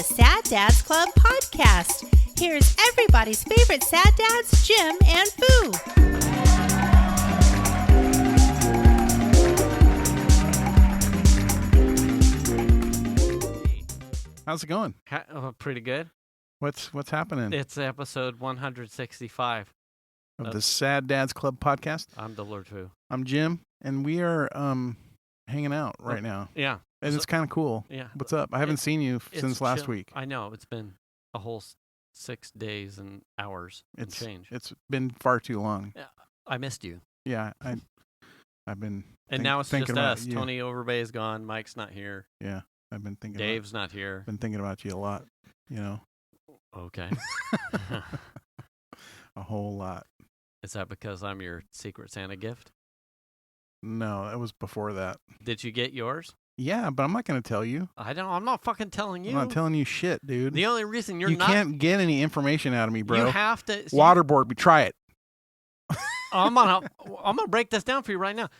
the Sad Dads Club podcast. Here's everybody's favorite sad dads, Jim and Boo. How's it going? Pretty good. What's happening? It's episode 165 of the Sad Dads Club podcast. I'm the Lord Fu. I'm Jim, and we are hanging out right now. Yeah. And it's kind of cool. Yeah. What's up? I haven't seen you since last week. I know. It's been a whole 6 days and hours and change. It's been far too long. Yeah, I missed you. Yeah, I've been And now it's just us. You. Tony Overbay is gone. Mike's not here. Yeah, I've been thinking Dave's not here. Been thinking about you a lot, you know. Okay. A whole lot. Is that because I'm your Secret Santa gift? No, it was before that. Did you get yours? Yeah, but I'm not going to tell you. I'm not fucking telling you. I'm not telling you shit, dude. The only reason you can't get any information out of me, bro. You have to waterboard me. Try it. I'm gonna break this down for you right now.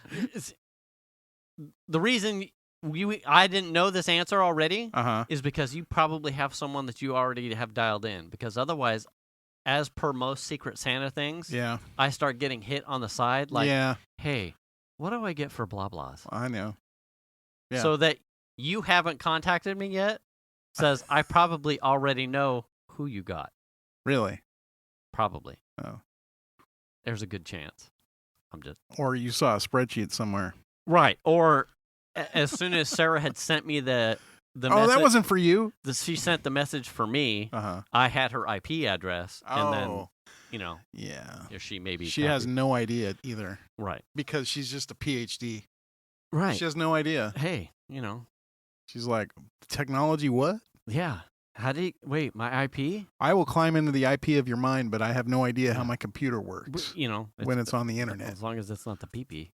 The reason I didn't know this answer already is because you probably have someone that you already have dialed in. Because otherwise, as per most Secret Santa things, I start getting hit on the side like, hey, what do I get for blah blahs? I know. Yeah. So that you haven't contacted me yet says I probably already know who you got. Really? Probably. Oh. There's a good chance. Or you saw a spreadsheet somewhere. Right. Or as soon as Sarah had sent me the message, that wasn't for you. She sent the message for me. I had her IP address, and then she has no idea either. Right. Because she's just a PhD. Right. She has no idea. Hey, she's like, technology what? Yeah. Wait, my IP? I will climb into the IP of your mind, but I have no idea how my computer works. When it's on the internet. As long as it's not the PP.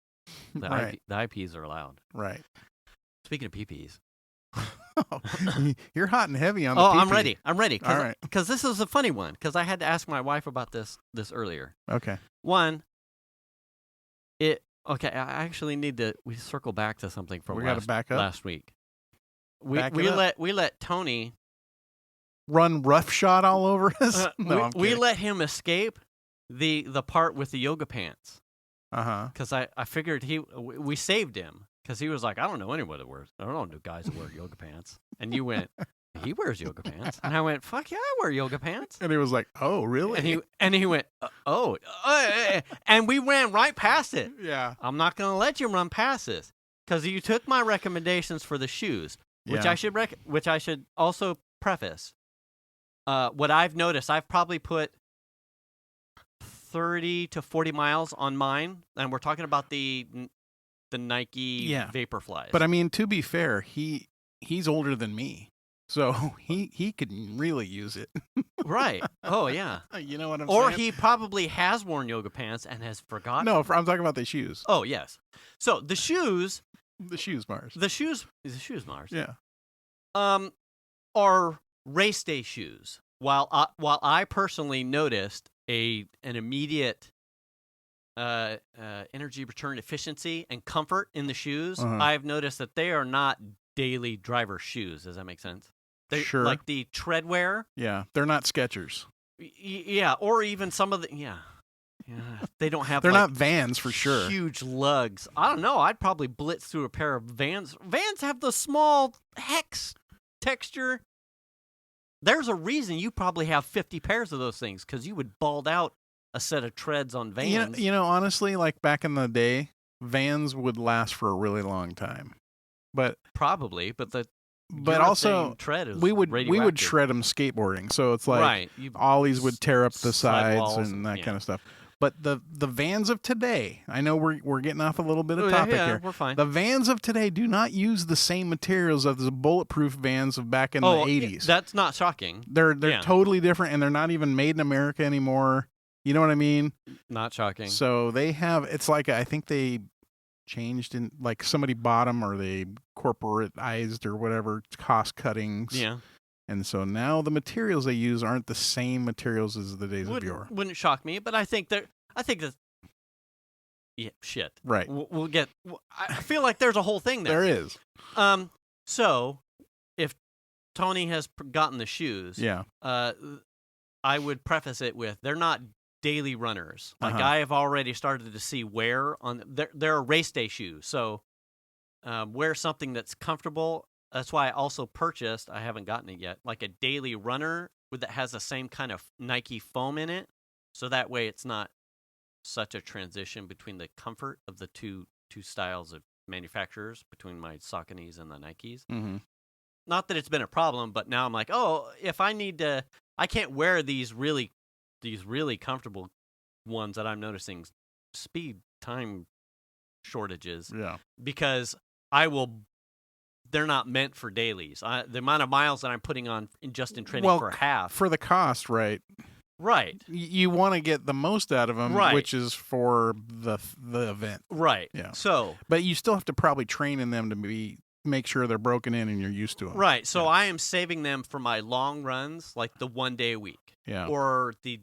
Right. The IPs are allowed. Right. Speaking of PPs. You're hot and heavy on the PP. I'm ready. All right. Because this is a funny one. Because I had to ask my wife about this earlier. Okay. One, I actually need to circle back to something from last week. We let Tony run roughshod all over us. We let him escape the part with the yoga pants. Because I figured we saved him because he was like, I don't know anyone that wears. I don't know guys that wear yoga pants. And you went, he wears yoga pants. And I went, fuck yeah, I wear yoga pants. And he was like, oh really? And he went, oh, and we ran right past it. Yeah. I'm not gonna let you run past this because you took my recommendations for the shoes, which I should also preface. What I've noticed, I've probably put 30 to 40 miles on mine, and we're talking about the Nike Vaporflies. But I mean, to be fair, he's older than me, so he could really use it. Right. Oh yeah. You know what I'm saying? Or he probably has worn yoga pants and has forgotten. No, I'm talking about the shoes. Oh yes. So the shoes. The shoes, Mars. The shoes, Mars. Yeah. Are race day shoes. While I personally noticed an immediate energy return efficiency and comfort in the shoes, I've noticed that they are not daily driver shoes. Does that make sense? Sure. Like the treadwear. Yeah, they're not Skechers. Yeah, or even some of the they don't have. They're not Vans for sure. Huge lugs. I don't know. I'd probably blitz through a pair of Vans. Vans have the small hex texture. There's a reason you probably have 50 pairs of those things because you would bald out a set of treads on Vans. You know, honestly, like back in the day, Vans would last for a really long time. But probably, but also tread is we would shred them skateboarding. So it's like ollies would tear up the sides and that kind of stuff. But the Vans of today, I know we're getting off a little bit of topic here. We're fine. The Vans of today do not use the same materials as the bulletproof Vans of back in the 80s. That's not shocking. They're totally different, and they're not even made in America anymore. You know what I mean? Not shocking. So they have, it's like, I think they changed in, like somebody bought them or they corporatized or whatever, cost cuttings. Yeah. And so now the materials they use aren't the same materials as the days of yore. Wouldn't shock me, but I think that shit. Right. We'll get. I feel like there's a whole thing there. There is. So if Tony has gotten the shoes, I would preface it with they're not daily runners. Like I have already started to see wear on they're race day shoes. So wear something that's comfortable. That's why I also purchased, I haven't gotten it yet, like a daily runner that has the same kind of Nike foam in it. So that way it's not such a transition between the comfort of the two styles of manufacturers, between my Sauconys and the Nikes. Mm-hmm. Not that it's been a problem, but now I'm like, oh, if I need to, I can't wear these really comfortable ones that I'm noticing speed time shortages. Yeah. Because they're not meant for dailies. The amount of miles that I'm putting on in training for half. For the cost, right? Right. You want to get the most out of them, which is for the event. Right. Yeah. So, but you still have to probably train in them to make sure they're broken in and you're used to them. Right. So I am saving them for my long runs, like the 1 day a week. Yeah. Or the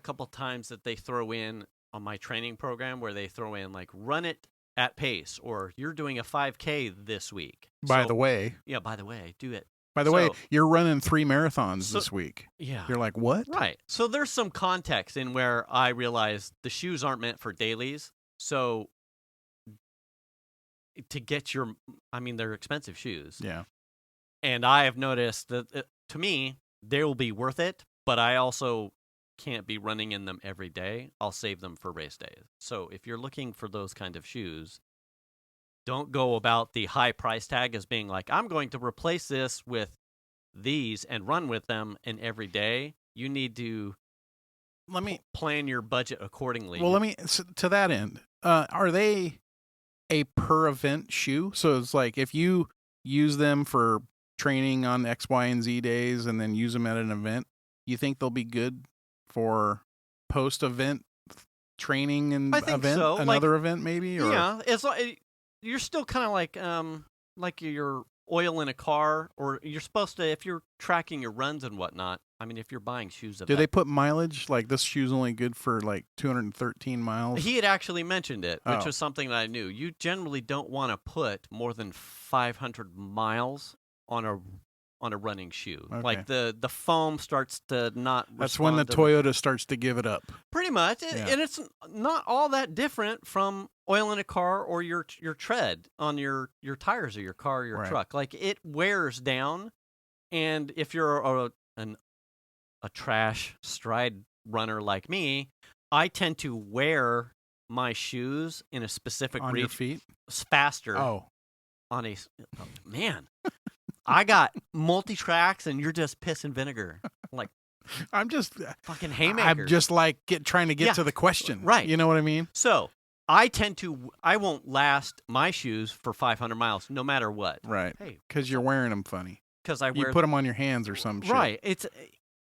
couple times that they throw in on my training program where they throw in like run it at pace, or you're doing a 5K this week. By the way, do it. By the way, you're running 3 marathons this week. Yeah. You're like, what? Right. So there's some context in where I realize the shoes aren't meant for dailies. So to get they're expensive shoes. Yeah. And I have noticed that to me, they will be worth it, but I also can't be running in them every day. I'll save them for race days. So if you're looking for those kind of shoes, don't go about the high price tag as being like, I'm going to replace this with these and run with them in every day. You need to plan your budget accordingly. Well, to that end, are they a per event shoe? So it's like if you use them for training on X, Y, and Z days and then use them at an event, you think they'll be good for post-event training and another event maybe? Or? Yeah, it's like you're still kind of like your oil in a car, or you're supposed to, if you're tracking your runs and whatnot. I mean, if you're buying shoes, do they put mileage? Like this shoe's only good for like 213 miles. He had actually mentioned it, which was something that I knew. You generally don't want to put more than 500 miles on a running shoe. Okay. Like the foam starts to not. That's when the Toyota starts to give it up. Pretty much, and it's not all that different from oil in a car or your tread on your tires of your car or your truck. Like it wears down, and if you're a trash stride runner like me, I tend to wear my shoes in a specific on your feet faster. Man. I got multi-tracks and you're just piss and vinegar. Like I'm just fucking haymaker. I'm just like trying to get to the question. Right. You know what I mean? So I won't last my shoes for 500 miles no matter what. Right. Hey, because you're wearing them funny. Because you put them on your hands or some shit. Right. It's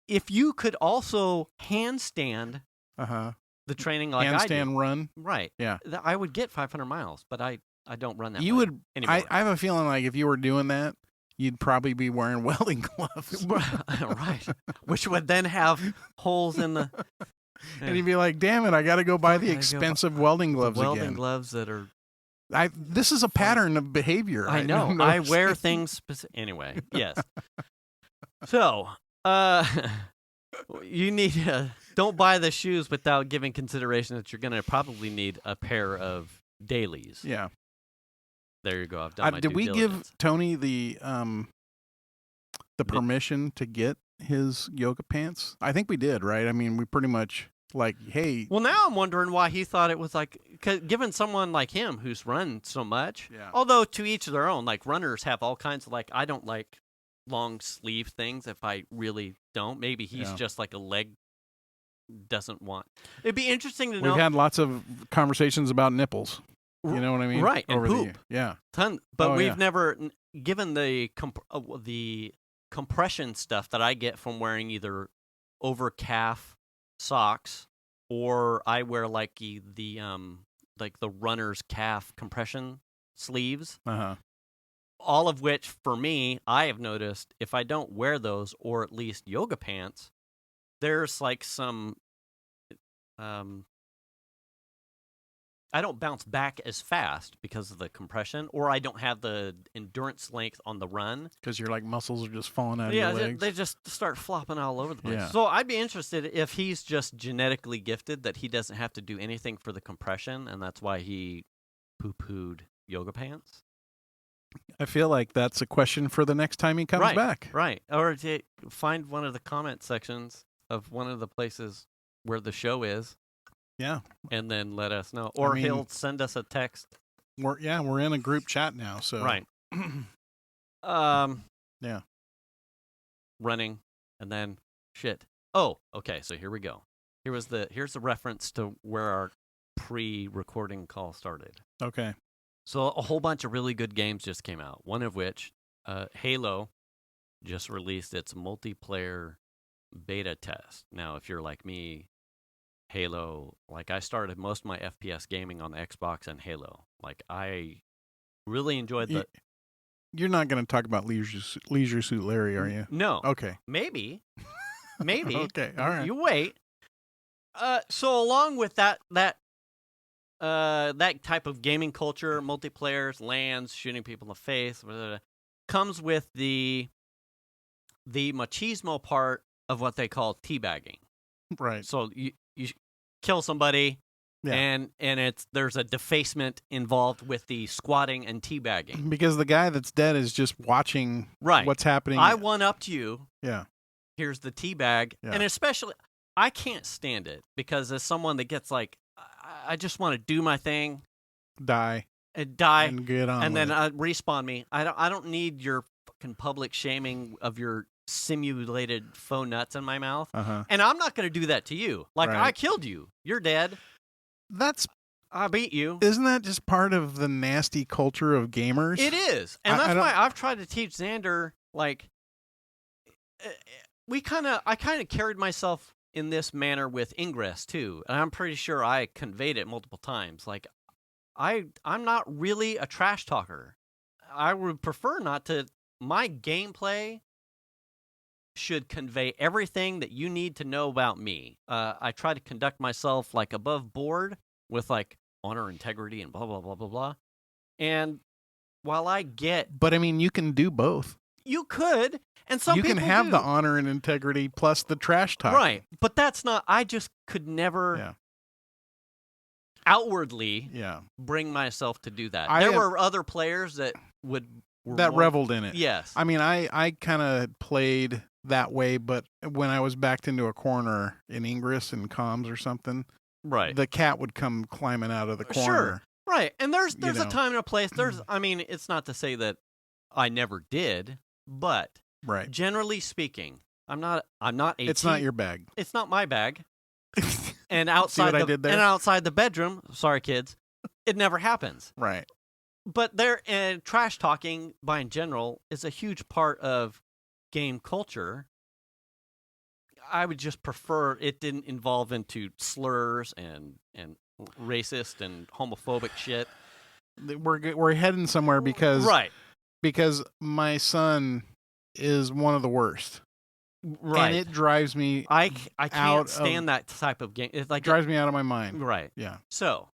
if you could also handstand the training like I do. Handstand run. Right. Yeah. I would get 500 miles, but I don't run that you would anymore. I have a feeling like if you were doing that, you'd probably be wearing welding gloves. Right. Which would then have holes in the... And you'd be like, damn it, I got to go buy the expensive welding gloves again. Welding gloves that are... This is a pattern of behavior. I know. I wear things... Anyway, yes. So, you need to... Don't buy the shoes without giving consideration that you're going to probably need a pair of dailies. Yeah. There you go. I've done my did due we diligence. give Tony the permission to get his yoga pants? I think we did, right? I mean, we pretty much like, hey. Well, now I'm wondering why he thought it was like, cause given someone like him who's run so much. Yeah. Although to each their own. Like runners have all kinds of like, I don't like long sleeve things if I really don't. Maybe he's just like a leg doesn't want. It'd be interesting to know. We've had lots of conversations about nipples. You know what I mean? Right, and poop. But we've never, given the compression stuff that I get from wearing either over calf socks or I wear like the runner's calf compression sleeves. All of which, for me, I have noticed if I don't wear those or at least yoga pants, there's like some bounce back as fast because of the compression, or I don't have the endurance length on the run. Because your muscles are just falling out of your legs. They just start flopping all over the place. Yeah. So I'd be interested if he's just genetically gifted that he doesn't have to do anything for the compression, and that's why he poo-pooed yoga pants. I feel like that's a question for the next time he comes back. Right. Or to find one of the comment sections of one of the places where the show is. Yeah. And then let us know. Or he'll send us a text. We're in a group chat now, so right. Yeah. Running and then shit. Oh, okay, so here we go. Here's the reference to where our pre-recording call started. Okay. So a whole bunch of really good games just came out. One of which, Halo, just released its multiplayer beta test. Now, if you're like me, Halo, I started most of my FPS gaming on the Xbox and Halo. I really enjoyed the... You're not going to talk about Leisure Suit Larry, are you? No. Okay. Maybe. Okay, all right. You wait. So along with that type of gaming culture, multiplayers, LANs, shooting people in the face, comes with the machismo part of what they call teabagging. Right. So you kill somebody, and there's a defacement involved with the squatting and teabagging. Because the guy that's dead is just watching what's happening. I one-upped you. Yeah. Here's the teabag. Yeah. And especially, I can't stand it because as someone that gets I just want to do my thing. Die. And get on and then it. Respawn me. I don't need your fucking public shaming of your simulated faux nuts in my mouth. Uh-huh. And I'm not going to do that to you. Right. I killed you. You're dead. I beat you. Isn't that just part of the nasty culture of gamers? It is. And that's why I've tried to teach Xander, I kind of carried myself in this manner with Ingress too. And I'm pretty sure I conveyed it multiple times. I'm not really a trash talker. I would prefer not to. My gameplay should convey everything that you need to know about me. I try to conduct myself above board with honor, integrity, and blah, blah, blah, blah, blah. And while I get... But, you can do both. You could, and some people You can have do. the honor and integrity plus the trash talk. Right, but that's not... I just could never outwardly bring myself to do that. There were other players that reveled in it. Yes. I kind of played that way, but when I was backed into a corner in Ingress and comms or something... Right. The cat would come climbing out of the corner. Sure. Right. And there's a time and a place. It's not to say that I never did, but generally speaking, I'm not 18. It's not your bag. It's not my bag. And outside outside the bedroom, sorry kids, it never happens. Right. But trash talking by in general is a huge part of game culture. I would just prefer it didn't involve into slurs and racist and homophobic shit. We're heading somewhere because my son is one of the worst. Right. And it drives me I can't stand that type of game. It drives me out of my mind. Right. Yeah. So,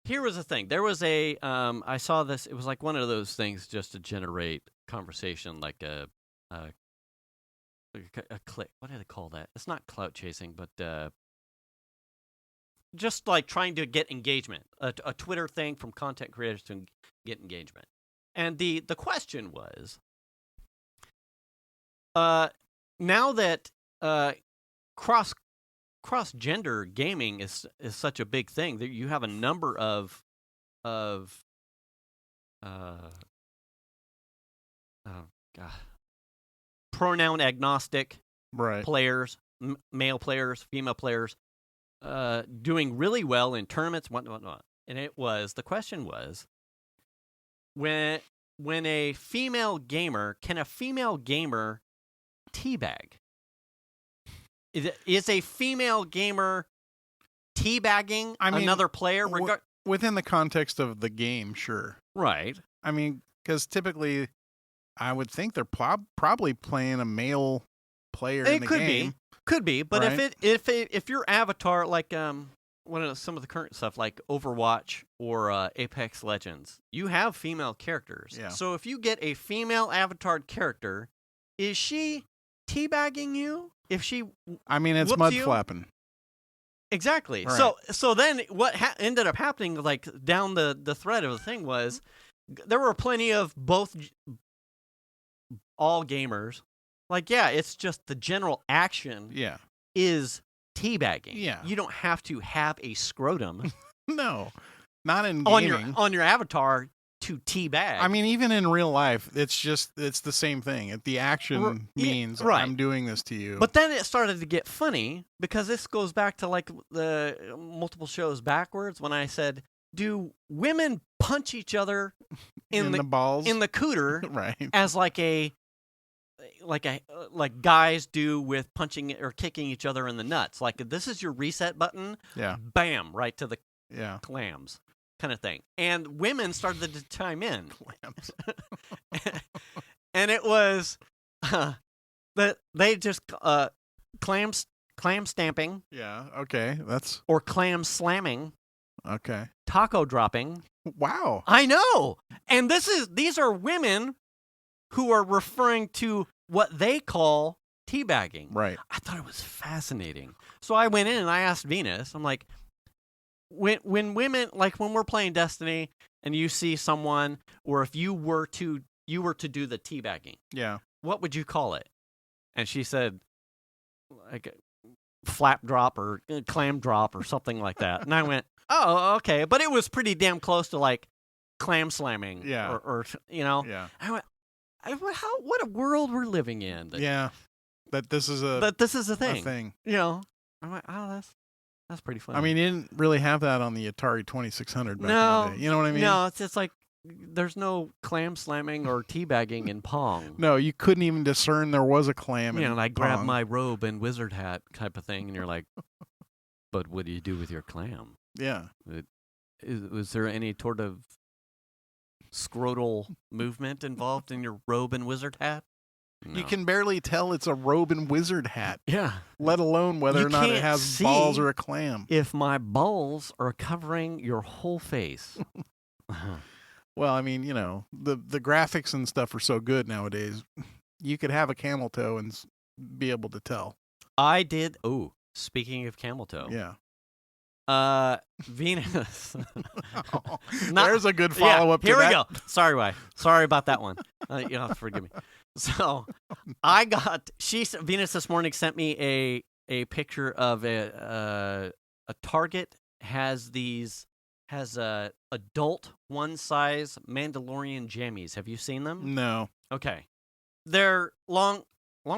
here was the thing. There was I saw this, it was one of those things just to generate conversation, a click. What do they call that? It's not clout chasing, but just trying to get engagement. A Twitter thing from content creators to get engagement. And the question was, now that cross-gender gaming is such a big thing, that you have a number of pronoun agnostic players, male players, female players, doing really well in tournaments, whatnot. And the question was, when a female gamer, can a female gamer teabag? Is a female gamer teabagging another player? Within the context of the game, sure. Right. Because typically, I would think they're probably playing a male player in the game. Could be, but if your avatar, some of the current stuff like Overwatch or Apex Legends, you have female characters. Yeah. So if you get a female avatared character, is she teabagging you? If she, I mean, it's whoops mud you? flapping. Exactly. Right. So then what ended up happening, like down the thread of the thing was, there were plenty of all gamers. Like, yeah, it's just the general action. Yeah. Is teabagging. Yeah. You don't have to have a scrotum. No, not in gaming. On your avatar to teabag. I mean, even in real life, it's the same thing. The action means I'm doing this to you. But then it started to get funny because this goes back to like the multiple shows backwards when I said, do women punch each other in the balls, in the cooter, right? As like guys do with punching or kicking each other in the nuts. Like, this is your reset button. Yeah. Bam, right to the clams kind of thing. And women started to chime in. Clams. And it was that they just clam stamping. Yeah. Okay. Or clam slamming. Okay. Taco dropping. Wow. I know. And these are women who are referring to what they call teabagging. Right. I thought it was fascinating. So I went in and I asked Venus, I'm like, when women, like when we're playing Destiny and you see someone, or if you were to do the teabagging, what would you call it? And she said, like flap drop or clam drop or something like that. And I went, oh, okay. But it was pretty damn close to like clam slamming. Yeah. Or you know. Yeah. I went, what a world we're living in. That this is a thing. You know. I'm like, oh, that's pretty funny. I mean, you didn't really have that on the Atari 2600 back in the day. You know what I mean? No, it's like there's no clam slamming or teabagging in Pong. No, you couldn't even discern there was a clam. And I grab my robe and wizard hat type of thing, and you're like, but what do you do with your clam? Yeah. Was there any sort of scrotal movement involved in your robe and wizard hat? No. You can barely tell it's a robe and wizard hat. Yeah. Let alone whether or not it has balls or a clam. If my balls are covering your whole face. Well, I mean, you know, the graphics and stuff are so good nowadays. You could have a camel toe and be able to tell. I did. Oh, speaking of camel toe. Yeah. Venus. There's a good follow-up to that. Here we go. Sorry about that one. You have to forgive me. So Venus this morning sent me a picture of a Target has adult one size Mandelorian jammies. Have you seen them? No. Okay. They're long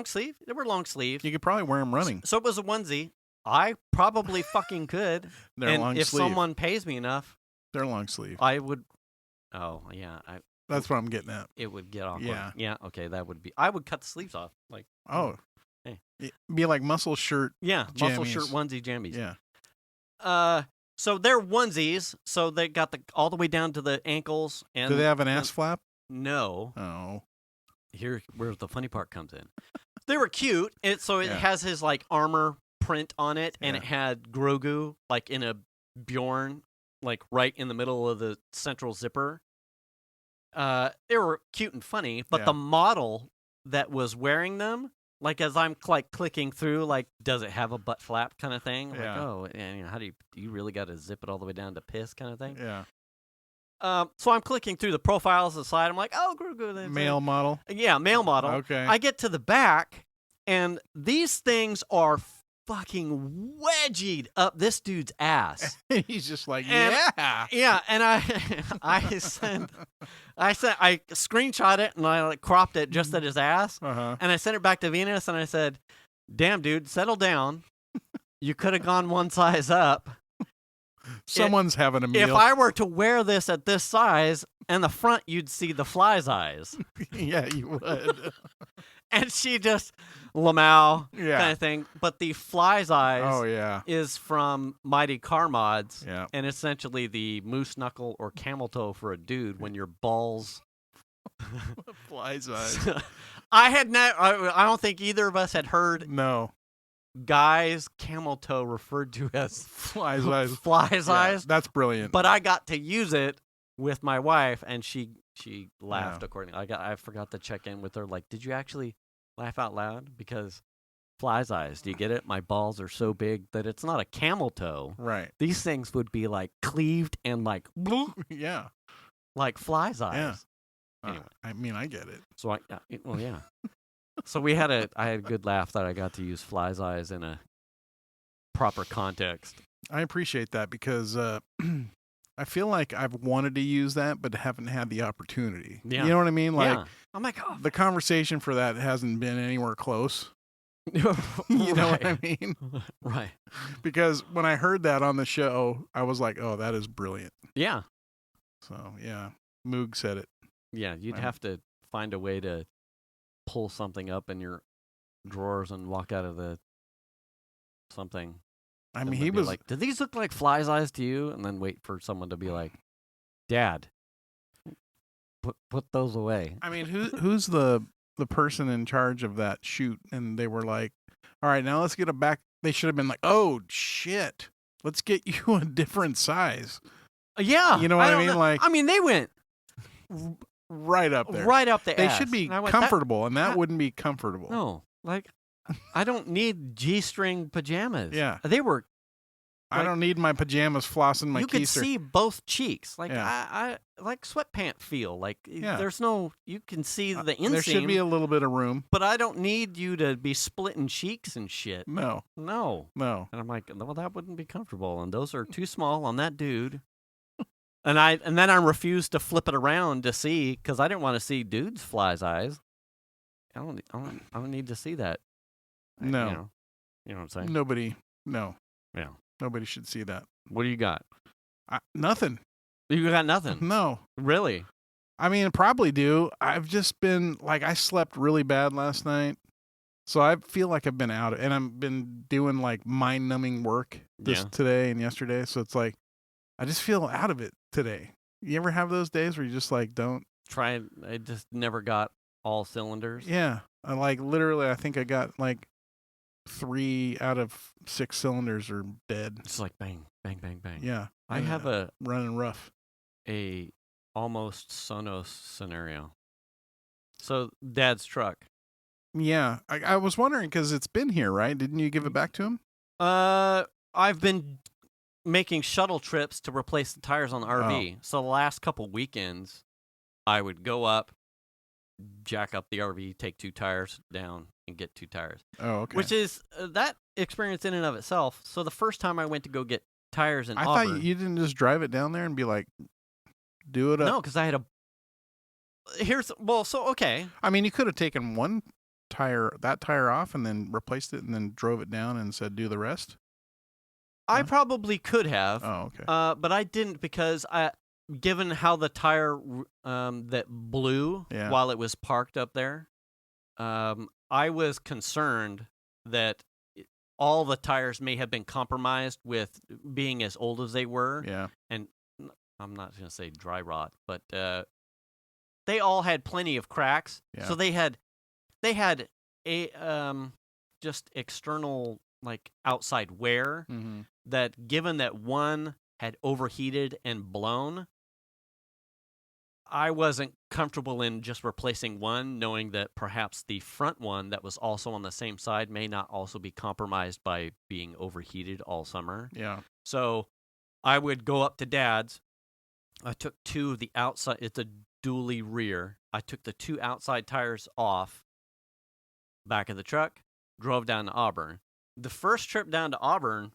sleeve. They were long sleeve. You could probably wear them running. So it was a onesie. I probably fucking could. They're long sleeve. If someone pays me enough, they're long sleeve. I would. Oh yeah, that's what I'm getting at. It would get awkward. Yeah. Yeah. Okay, that would be. I would cut the sleeves off. Like. Oh. Hey. It'd be like muscle shirt. Yeah, jammies. muscle shirt onesie jammies. Yeah. So they're onesies. So they got all the way down to the ankles. And do they have an ass flap? No. Oh. Here, where the funny part comes in. They were cute. It has his like armor print on it, and it had Grogu like in a Bjorn, like right in the middle of the central zipper. They were cute and funny, but the model that was wearing them, like as I'm like clicking through, like, does it have a butt flap kind of thing? Like, oh, and how do you really got to zip it all the way down to piss kind of thing? Yeah. So I'm clicking through the profiles on the side. I'm like, oh, Grogu. Male model? Yeah, male model. Okay. I get to the back, and these things are fucking wedgied up this dude's ass. He's just like, Yeah, and I screenshot it, and I like cropped it just at his ass, and I sent it back to Venus, and I said, damn, dude, settle down. You could have gone one size up. Someone's having a meal. If I were to wear this at this size, and the front, you'd see the fly's eyes. Yeah, you would. And she just, Lamau kind of thing. But the fly's eyes is from Mighty Car Mods. Yeah. And essentially the moose knuckle or camel toe for a dude when your balls. Fly's eyes. I don't think either of us had heard. No. guy's camel toe referred to as fly's eyes. Fly's eyes. That's brilliant. But I got to use it with my wife, and she laughed accordingly. I forgot to check in with her. Like, did you actually laugh out loud? Because fly's eyes. Do you get it? My balls are so big that it's not a camel toe. Right. These things would be like cleaved and like yeah, like fly's eyes. Yeah. Anyway, I mean, I get it. so yeah. So I had a good laugh that I got to use fly's eyes in a proper context. I appreciate that because I feel like I've wanted to use that, but haven't had the opportunity. Yeah. You know what I mean? Like, I'm like, oh. The conversation for that hasn't been anywhere close. You know what I mean? Right. Because when I heard that on the show, I was like, oh, that is brilliant. Yeah. So, yeah. Moog said it. Yeah, you'd have to find a way to pull something up in your drawers and walk out of the something. I mean, he was like, "Did these look like fly's eyes to you?" And then wait for someone to be like, "Dad, put those away." I mean, who's the person in charge of that shoot? And they were like, "All right, now let's get it back." They should have been like, "Oh shit, let's get you a different size." Yeah, you know what I mean? Like, I mean, they went right up there, right up the They ass. should be comfortable, and that wouldn't be comfortable. No, like, I don't need G-string pajamas. Yeah, they were. I don't need my pajamas flossing my. You could see both cheeks, like I like sweatpant feel. Like there's no, you can see the inseam. There should be a little bit of room, but I don't need you to be splitting cheeks and shit. No. And I'm like, well, that wouldn't be comfortable, and those are too small on that dude. And then I refused to flip it around to see because I didn't want to see dude's fly's eyes. I don't need to see that. No, you know what I'm saying? Nobody. No. Yeah. Nobody should see that. What do you got? Nothing. You got nothing? No. Really? I mean, probably do. I've just been like, I slept really bad last night. So I feel like I've been out and I've been doing like mind numbing work today and yesterday. So it's like, I just feel out of it today. You ever have those days where you just like don't try? I just never got all cylinders. Yeah. I like literally, I think I got like 3 out of 6 cylinders are dead. It's like bang, bang, bang, bang. Yeah. I have a running rough. A almost Sonos scenario. So Dad's truck. Yeah. I was wondering because it's been here, right? Didn't you give it back to him? I've been making shuttle trips to replace the tires on the RV. So the last couple weekends, I would go up, jack up the RV, take 2 tires down, and get 2 tires. Oh, okay. Which is that experience in and of itself. So the first time I went to go get tires in Auburn, I thought you didn't just drive it down there and be like, do it up. No, because I had okay. I mean, you could have taken that tire off and then replaced it and then drove it down and said, do the rest. I probably could have. Oh, okay. But I didn't because given how the tire that blew while it was parked up there, I was concerned that all the tires may have been compromised with being as old as they were. Yeah. And I'm not going to say dry rot, but they all had plenty of cracks. Yeah. So they had a just external like outside wear that given that one had overheated and blown, I wasn't comfortable in just replacing one, knowing that perhaps the front one that was also on the same side may not also be compromised by being overheated all summer. Yeah. So I would go up to Dad's. I took 2 of the outside. It's a dually rear. I took the 2 outside tires off back of the truck, drove down to Auburn. The first trip down to Auburn,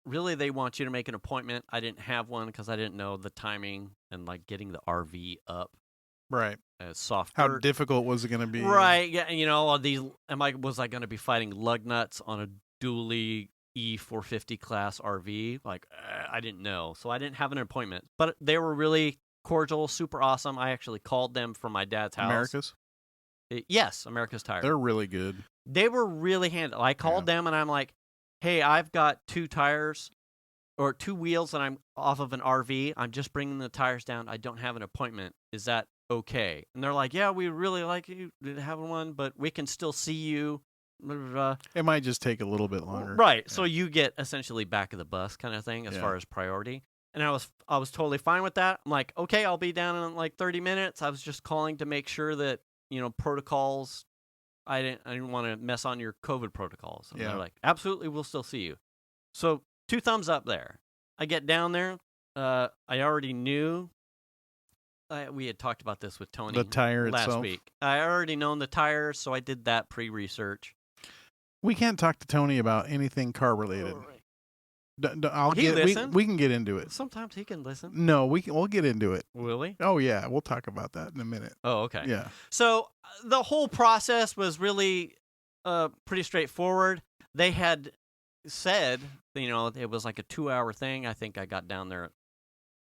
really they want you to make an appointment. I didn't have one because I didn't know the timing and like getting the RV up. Right. Soft How dirt. difficult was it going to be? Right. Yeah. And, was I going to be fighting lug nuts on a dually E450 class RV? Like, I didn't know. So I didn't have an appointment. But they were really cordial, super awesome. I actually called them from my dad's house. America's? Yes, America's Tire. They're really good. They were really handy. I called them and I'm like, hey, I've got 2 tires or 2 wheels and I'm off of an RV. I'm just bringing the tires down. I don't have an appointment. Is that okay? And they're like, yeah, we really like you to have one, but we can still see you blah, blah, blah. It might just take a little bit longer. Right. Yeah. So you get essentially back of the bus kind of thing as Yeah. far as priority. And I was totally fine with that. I'm like, okay, I'll be down in like 30 minutes. I was just calling to make sure that, protocols, I didn't want to mess on your COVID protocols. And they're like, absolutely, we'll still see you. So 2 thumbs up there. I get down there. I already knew. We had talked about this with Tony the tire last itself. week. I already known the tires, so I did that pre-research. We can't talk to Tony about anything car related. Listen. We can get into it. Sometimes he can listen. No, we'll get into it. Will he? Oh yeah, we'll talk about that in a minute. Oh, okay. Yeah. So the whole process was really pretty straightforward. They had said, it was like a 2-hour thing. I think I got down there at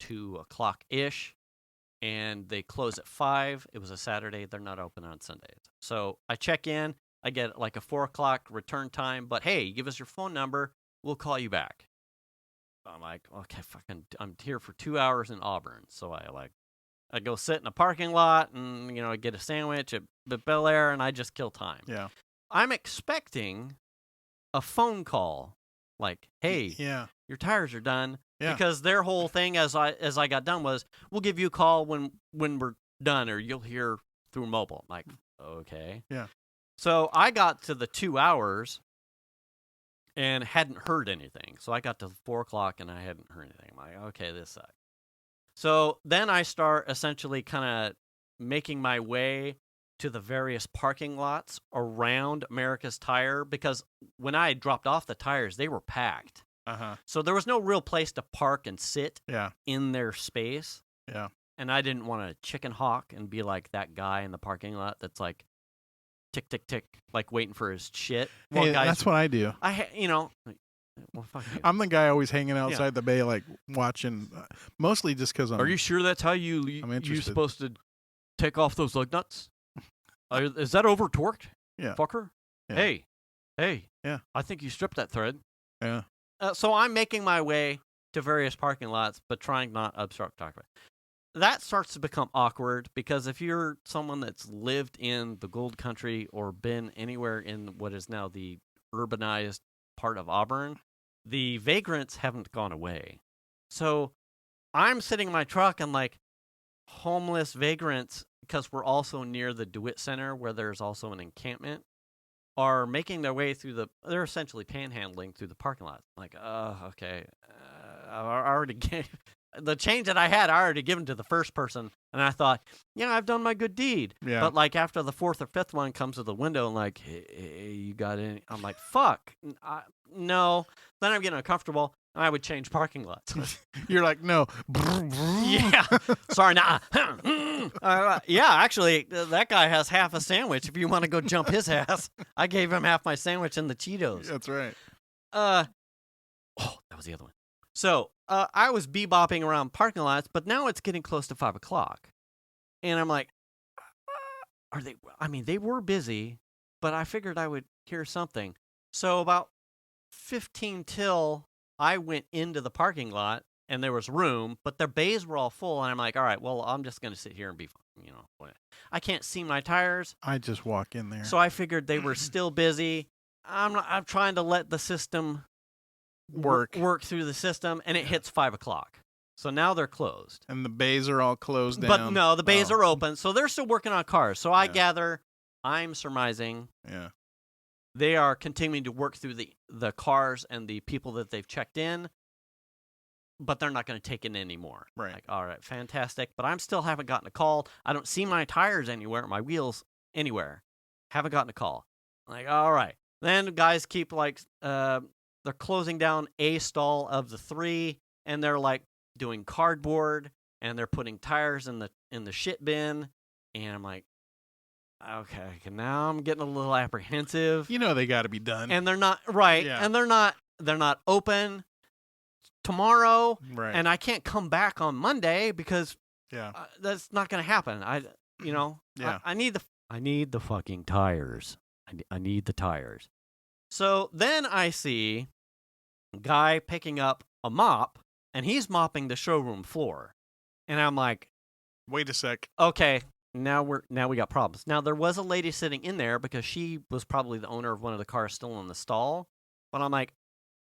2:00-ish, and they close at 5. It was a Saturday. They're not open on Sundays. So I check in. I get like a 4:00 return time. But hey, give us your phone number. We'll call you back. I'm like, okay, I'm here for 2 hours in Auburn. So I go sit in a parking lot and, I get a sandwich at Bel Air, and I just kill time. Yeah. I'm expecting a phone call like, hey, your tires are done. Yeah. Because their whole thing as I got done was, we'll give you a call when we're done, or you'll hear through mobile. I'm like, okay. Yeah. So I got to the 2 hours and hadn't heard anything. So I got to 4:00 and I hadn't heard anything. I'm like, okay, this sucks. So then I start essentially kind of making my way to the various parking lots around America's Tire, because when I dropped off the tires, they were packed. Uh-huh. So there was no real place to park and sit Yeah. in their space. Yeah. And I didn't want to chicken hawk and be like that guy in the parking lot that's like, tick, tick, tick, like waiting for his shit. Well, Hey, guys, that's what I do. well, fuck you. I'm the guy always hanging outside the bay, like watching, mostly just because I'm. Are you sure that's how I'm you're interested. supposed to take off those lug nuts? Is that over torqued? Yeah. Fucker? Yeah. Hey. Yeah. I think you stripped that thread. Yeah. So I'm making my way to various parking lots, but trying not obstruct traffic. That starts to become awkward, because if you're someone that's lived in the Gold Country or been anywhere in what is now the urbanized part of Auburn, the vagrants haven't gone away. So I'm sitting in my truck and like homeless vagrants, because we're also near the DeWitt Center where there's also an encampment, are making their way through they're essentially panhandling through the parking lot. Like, okay, I already gave the change that I had, I already given to the first person, and I thought, I've done my good deed. Yeah. But like after the 4th or 5th one comes to the window and like, hey, you got any? I'm like, fuck, no. Then I'm getting uncomfortable, and I would change parking lots. You're like, no. Yeah. Sorry, nah. Yeah, actually, that guy has half a sandwich. If you want to go jump his ass, I gave him half my sandwich and the Cheetos. That's right. That was the other one. So I was bebopping around parking lots, but now it's getting close to 5:00, and I'm like, are they? I mean, they were busy, but I figured I would hear something. So about 15 till I went into the parking lot, and there was room, but their bays were all full, and I'm like, all right, well, I'm just gonna sit here and be, I can't see my tires. I just walk in there. So I figured they were still busy. I'm trying to let the system work through the system, and it hits 5:00. So now they're closed. And the bays are all closed down. But no, the bays are open, so they're still working on cars. So I gather, I'm surmising, they are continuing to work through the cars and the people that they've checked in, but they're not going to take in anymore. Right. Like, all right, fantastic. But I still haven't gotten a call. I don't see my tires anywhere, my wheels anywhere. Haven't gotten a call. Like, all right. Then guys keep like, they're closing down a stall of the 3, and they're like doing cardboard, and they're putting tires in the shit bin, and I'm like, okay, now I'm getting a little apprehensive. They got to be done. And they're not right, and they're not open tomorrow, right. And I can't come back on Monday because that's not going to happen. I need the fucking tires. I need the tires. So then I see a guy picking up a mop, and he's mopping the showroom floor. And I'm like, wait a sec. okay, now we got problems. Now there was a lady sitting in there because she was probably the owner of one of the cars still in the stall. But I'm like,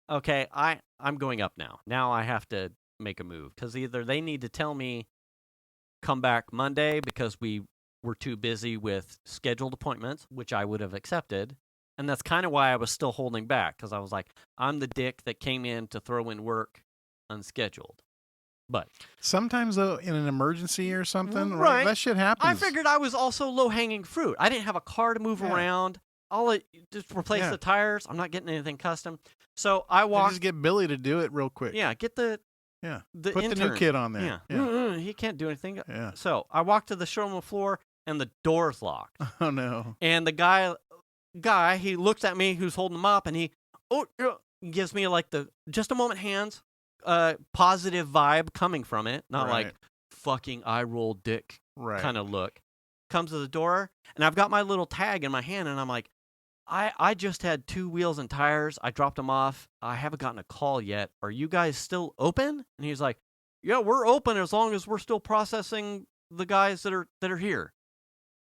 okay, I'm going up now. Now I have to make a move because either they need to tell me come back Monday because we were too busy with scheduled appointments, which I would have accepted. And that's kind of why I was still holding back, because I was like, I'm the dick that came in to throw in work unscheduled. But sometimes, though, in an emergency or something, right, that shit happens. I figured I was also low-hanging fruit. I didn't have a car to move around. I'll just replace the tires. I'm not getting anything custom. So I walked. Just get Billy to do it real quick. Yeah, get the put intern. the new kid on there. Yeah. He can't do anything. Yeah. So I walked to the showroom floor, and the door's locked. Oh, no. And the guy, he looks at me, who's holding him up, and he gives me like the just a moment hands, positive vibe coming from it, not like fucking eye roll dick kind of look. Comes to the door, and I've got my little tag in my hand, and I'm like, I just had 2 wheels and tires. I dropped them off. I haven't gotten a call yet. Are you guys still open? And he's like, yeah, we're open as long as we're still processing the guys that are here.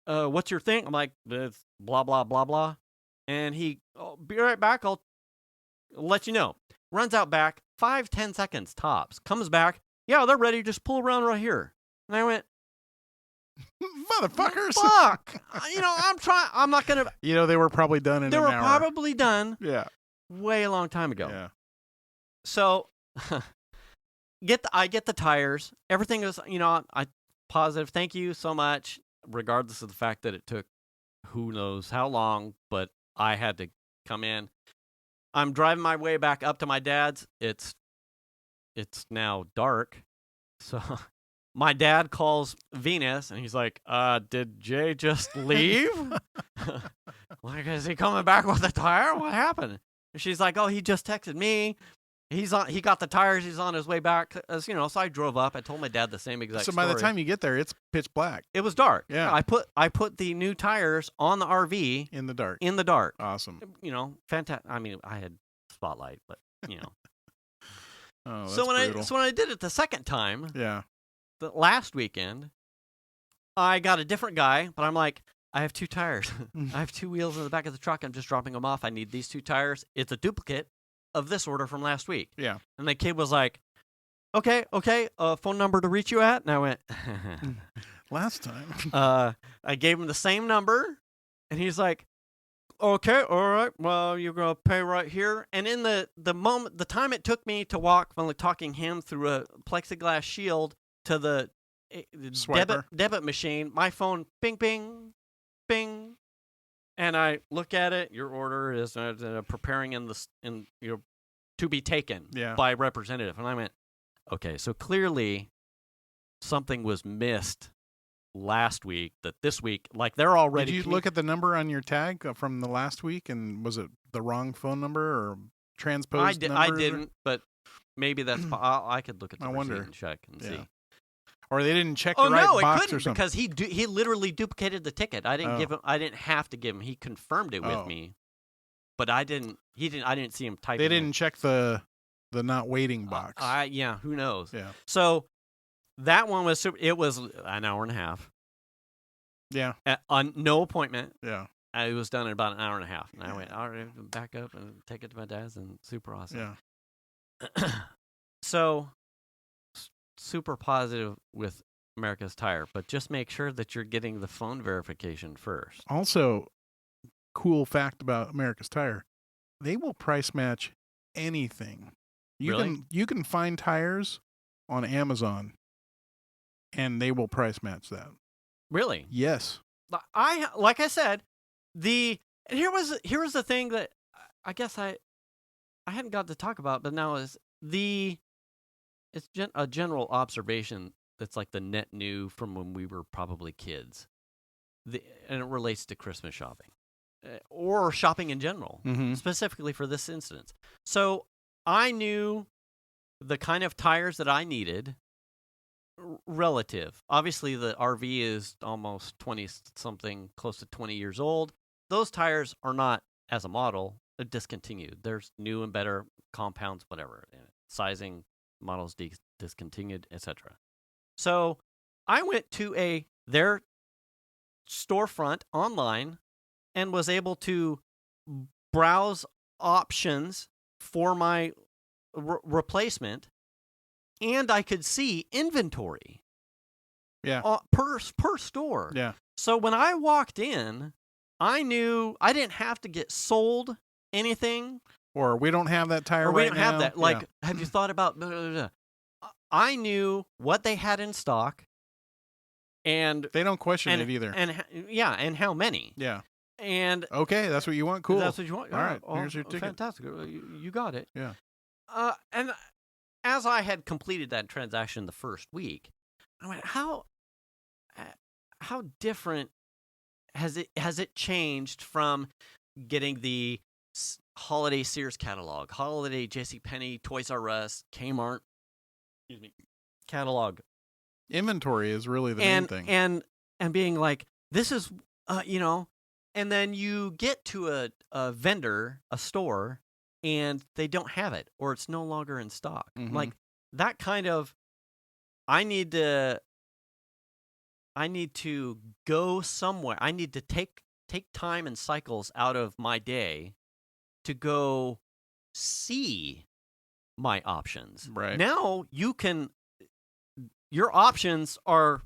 What's your thing? I'm like, it's blah, blah, blah, blah. And he, be right back. I'll let you know. Runs out back, 5-10 seconds tops. Comes back. Yeah, they're ready. Just pull around right here. And I went, motherfuckers. Fuck. I'm not going to. They were probably done in an hour. They were probably done. Yeah. Way a long time ago. Yeah. So, I get the tires. Everything is, I positive. Thank you so much. Regardless of the fact that it took who knows how long, but I had to come in. I'm driving my way back up to my dad's. It's now dark. So my dad calls Venus, and he's like, did Jay just leave? Like, is he coming back with a tire? What happened? And she's like, oh, he just texted me. He got the tires. He's on his way back. So I drove up. I told my dad the same exact story. So by the time you get there, it's pitch black. It was dark. Yeah. I put the new tires on the RV in the dark. In the dark. Awesome. Fantastic. I mean, I had spotlight, but Oh, that's so when brutal. I did it the second time, the last weekend, I got a different guy, but I'm like, I have 2 tires. I have 2 wheels in the back of the truck. I'm just dropping them off. I need these 2 tires. It's a duplicate of this order from last week. Yeah. And the kid was like, okay, phone number to reach you at? And I went, last time. I gave him the same number, and he's like, okay, all right, well, you're going to pay right here. And in the time it took me to walk from talking him through a plexiglass shield to the debit machine, my phone, bing, bing, bing. And I look at it. Your order is preparing to be taken by representative. And I went, okay, so clearly something was missed last week. That this week, like they're already. Did you look at the number on your tag from the last week, and was it the wrong phone number or transposed? I didn't, but maybe that's. I could look at the receipt and check and see. Or they didn't check the right box or something. Because he literally duplicated the ticket. I didn't give him. I didn't have to give him. He confirmed it with me, but I didn't. I didn't see him type. They didn't check the not waiting box. Who knows? Yeah. So that one was. It was an hour and a half. Yeah. On no appointment. Yeah. It was done in about an hour and a half, and I went, all right, back up and take it to my dad's, and super awesome. Yeah. So. Super positive with America's Tire, but just make sure that you're getting the phone verification first. Also, cool fact about America's Tire, they will price match anything. You can find tires on Amazon, and they will price match that. Really? Yes. Like I said, here was the thing that I guess I hadn't got to talk about, but now is it's a general observation that's like the net new from when we were probably kids. And it relates to Christmas shopping or shopping in general, specifically for this instance. So I knew the kind of tires that I needed relative. Obviously, the RV is almost 20-something, close to 20 years old. Those tires are not, as a model, discontinued. There's new and better compounds, whatever, sizing, models discontinued, etc. So I went to their storefront online and was able to browse options for my replacement, and I could see inventory. Yeah. Per store. Yeah. So when I walked in, I knew I didn't have to get sold anything. Or we don't have that tire or we right don't now. have that. Like, have you thought about blah, blah, blah. I knew what they had in stock, and they don't question it either. And how many. Yeah. And okay, that's what you want. Cool. That's what you want. All right, here's your ticket. Fantastic. You got it. Yeah. And as I had completed that transaction the first week, I went, how different has it changed from getting the holiday Sears catalog, holiday JCPenney, Toys R Us, Kmart, catalog. Inventory is really the main thing. And being like, this is, and then you get to a vendor, a store, and they don't have it, or it's no longer in stock. Mm-hmm. Like that kind of, I need to go somewhere. I need to take time and cycles out of my day to go see my options. Right. Now your options are,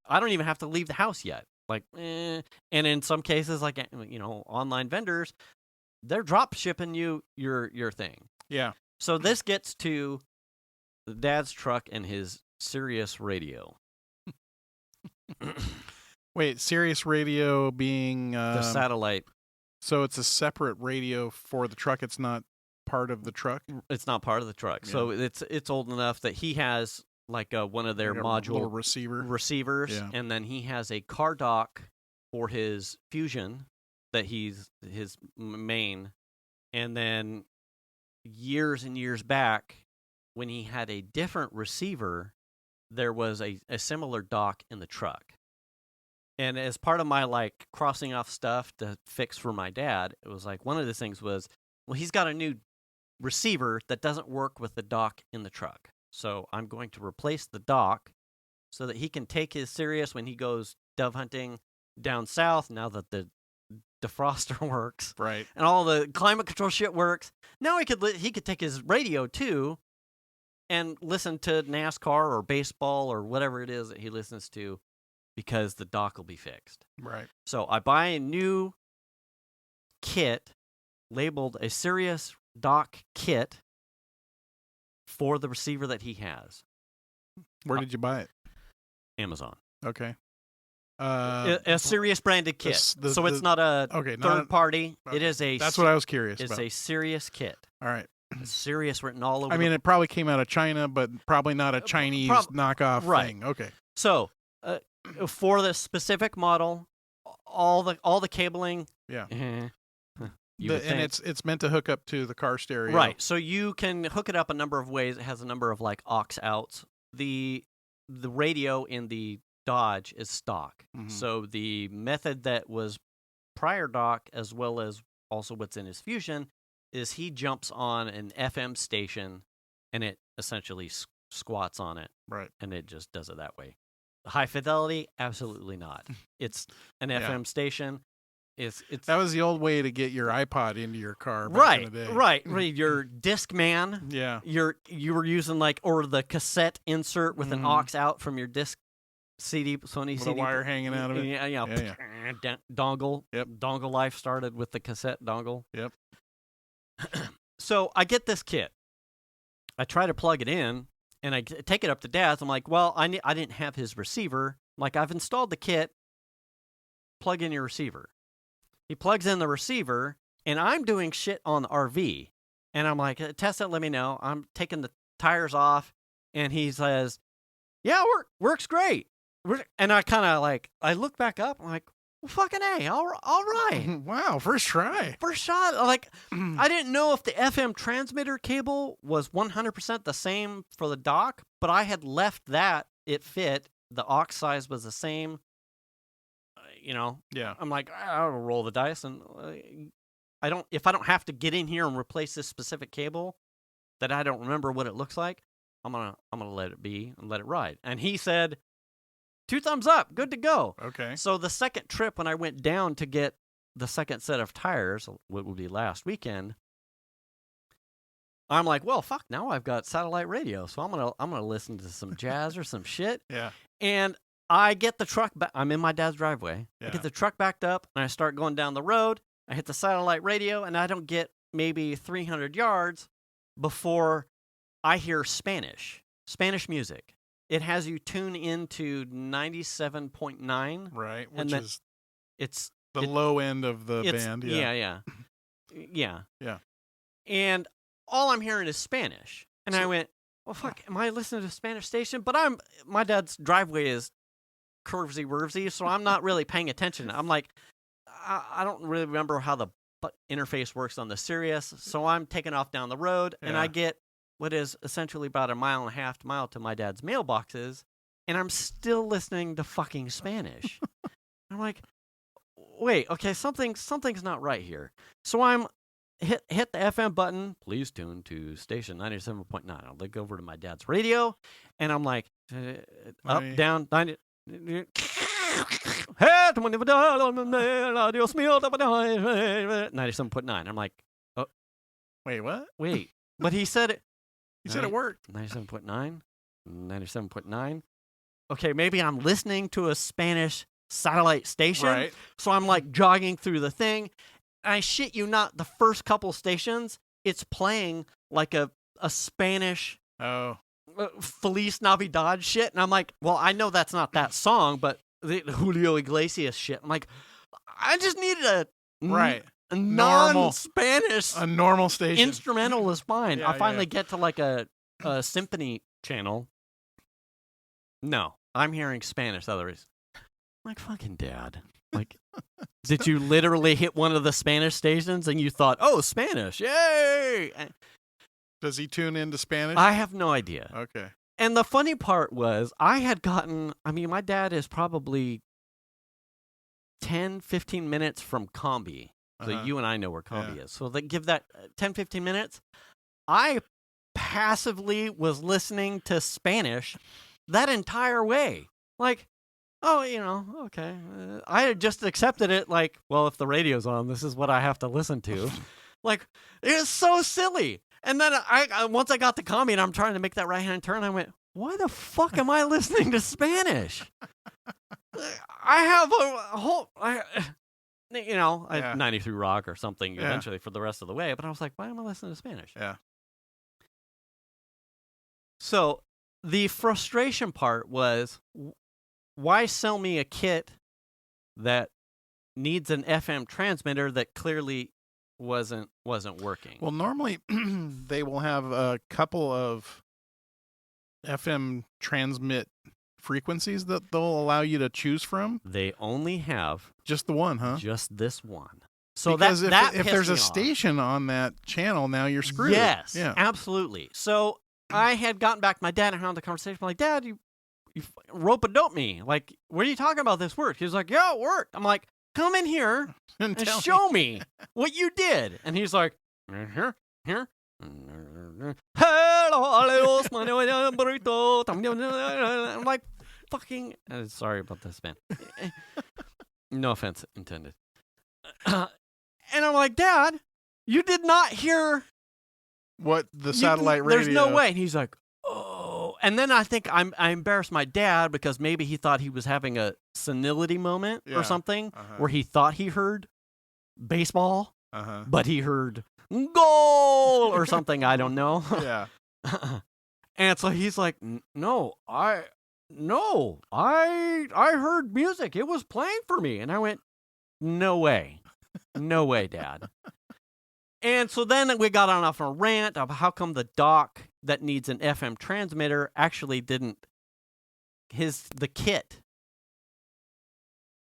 I don't even have to leave the house yet. Like, and in some cases, like, online vendors, they're drop shipping you your thing. Yeah. So this gets to the dad's truck and his Sirius radio. Wait, Sirius radio being the satellite. So it's a separate radio for the truck. It's not part of the truck. It's not part of the truck. Yeah. So it's old enough that he has like one of their module receivers, yeah. And then he has a car dock for his Fusion that he's his main. And then years and years back, when he had a different receiver, there was a similar dock in the truck. And as part of my like crossing off stuff to fix for my dad, it was like one of the things was, well, he's got a new receiver that doesn't work with the dock in the truck. So I'm going to replace the dock so that he can take his Sirius when he goes dove hunting down south, now that the defroster works. Right. And all the climate control shit works. Now he could take his radio too and listen to NASCAR or baseball or whatever it is that he listens to, because the dock will be fixed. Right. So I buy a new kit labeled a Sirius dock kit for the receiver that he has. Where did you buy it? Amazon. Okay. A Sirius branded kit. So it's not a third party. Okay. It is a. That's what I was curious about. It's a Sirius kit. All right. Sirius written all over. I mean, it probably came out of China, but probably not a Chinese knockoff thing. Okay. So, for the specific model, all the cabling. Yeah. And it's meant to hook up to the car stereo. Right. So you can hook it up a number of ways. It has a number of like aux outs. The radio in the Dodge is stock. Mm-hmm. So the method that was prior dock, as well as also what's in his Fusion, is he jumps on an FM station and it essentially squats on it. Right. And it just does it that way. High fidelity? Absolutely not. It's an FM station. It's that was the old way to get your iPod into your car back in the day. Right. Your Discman. Yeah. You were using or the cassette insert with an aux out from your disc CD, Sony with CD. a wire hanging out of it. Yeah. Dongle. Yep. Dongle life started with the cassette dongle. Yep. So I get this kit. I try to plug it in, and I take it up to Dad's. I'm like, well, I didn't have his receiver. Like, I've installed the kit. Plug in your receiver. He plugs in the receiver, and I'm doing shit on the RV. And I'm like, test it, let me know. I'm taking the tires off, and he says, yeah, works great. And I kind of like, I look back up, I'm like, well, fucking A, all right. Wow, first try. First shot. Like, I didn't know if the FM transmitter cable was 100% the same for the dock, but I had left that. It fit. The aux size was the same. Yeah. I'm like, I'll roll the dice, and if I don't have to get in here and replace this specific cable that I don't remember what it looks like, I'm gonna let it be and let it ride. And he said 2 thumbs up, good to go. Okay. So the second trip when I went down to get the second set of tires, what would be last weekend, I'm like, well, fuck, now I've got satellite radio, so I'm gonna listen to some jazz or some shit. Yeah. And I get the truck back. I'm in my dad's driveway. Yeah. I get the truck backed up, and I start going down the road. I hit the satellite radio, and I don't get maybe 300 yards before I hear Spanish music. It has you tune into 97.9. Right, and which is it's the low end of the band. Yeah. And all I'm hearing is Spanish. And I went, well, fuck, am I listening to a Spanish station? But my dad's driveway is curvesy-wurvsy, so I'm not really paying attention. I'm like, I don't really remember how the interface works on the Sirius, so I'm taking off down the road, and I get what is essentially about 1.5 miles to my dad's mailboxes, and I'm still listening to fucking Spanish. I'm like, wait, okay, something's not right here. So I'm hit the FM button. Please tune to station 97.9. I'll look over to my dad's radio, and I'm like, up, down, 90. 97.9. I'm like, oh, wait, what? Wait, but he said it. He said it worked. 97.9, 97.9. Okay, maybe I'm listening to a Spanish satellite station. Right. So I'm like jogging through the thing. I shit you not, the first couple stations, it's playing like a Spanish Feliz Navidad shit. And I'm like, well, I know that's not that song, but the Julio Iglesias shit. I'm like, I just needed a non-Spanish a normal station. Instrumental is fine. Yeah, I finally get to like a symphony channel. No, I'm hearing Spanish. Others, I'm like, fucking dad. Like, did you literally hit one of the Spanish stations and you thought, oh, Spanish, yay? Does he tune into Spanish? I have no idea. Okay. And the funny part was I had gotten, my dad is probably 10, 15 minutes from Combi. So you and I know where Combi is. So they give that 10, 15 minutes. I passively was listening to Spanish that entire way. Like, oh, okay. I had just accepted it like, well, if the radio's on, this is what I have to listen to. Like, it was so silly. And then I once I got the Combi and I'm trying to make that right-hand turn, I went, why the fuck am I listening to Spanish? I have a whole... I 93 Rock or something eventually for the rest of the way, but I was like, why am I listening to Spanish? Yeah. So the frustration part was, why sell me a kit that needs an FM transmitter that clearly wasn't working? Well, normally they will have a couple of FM transmit frequencies that they'll allow you to choose from. They only have just the one, huh? Just this one. So because that if there's a station on that channel, now you're screwed. Yes, yeah, absolutely. So I had gotten back to my dad and had the conversation. I'm like, Dad, you rope-a-dope me. Like, what are you talking about? This worked. He's like, yeah, it worked. I'm like, come in here and show me what you did. And he's like, here. I'm like, fucking. Sorry about this, man. No offense intended. And I'm like, Dad, you did not hear what the satellite radio. There's no way. And he's like, oh. And then I think I embarrassed my dad because maybe he thought he was having a senility moment or something where he thought he heard baseball, but he heard goal or something. I don't know. Yeah. And so he's like, no, I heard music. It was playing for me. And I went, no way, Dad. And so then we got on off a rant of how come the dock that needs an FM transmitter actually didn't, the kit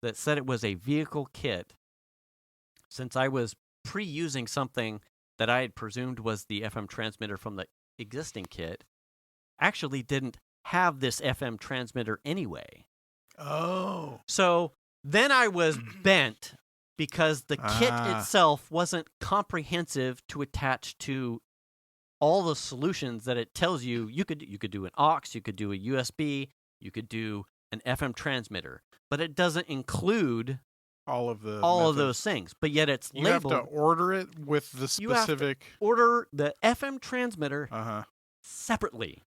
that said it was a vehicle kit, since I was pre-using something that I had presumed was the FM transmitter from the existing kit, actually didn't have this FM transmitter anyway. Oh. So then I was bent because the kit itself wasn't comprehensive to attach to all the solutions that it tells you. You could do an aux, you could do a USB, you could do an FM transmitter, but it doesn't include all of those things. But yet it's you labeled. You have to order it with the specific. You have to order the FM transmitter separately.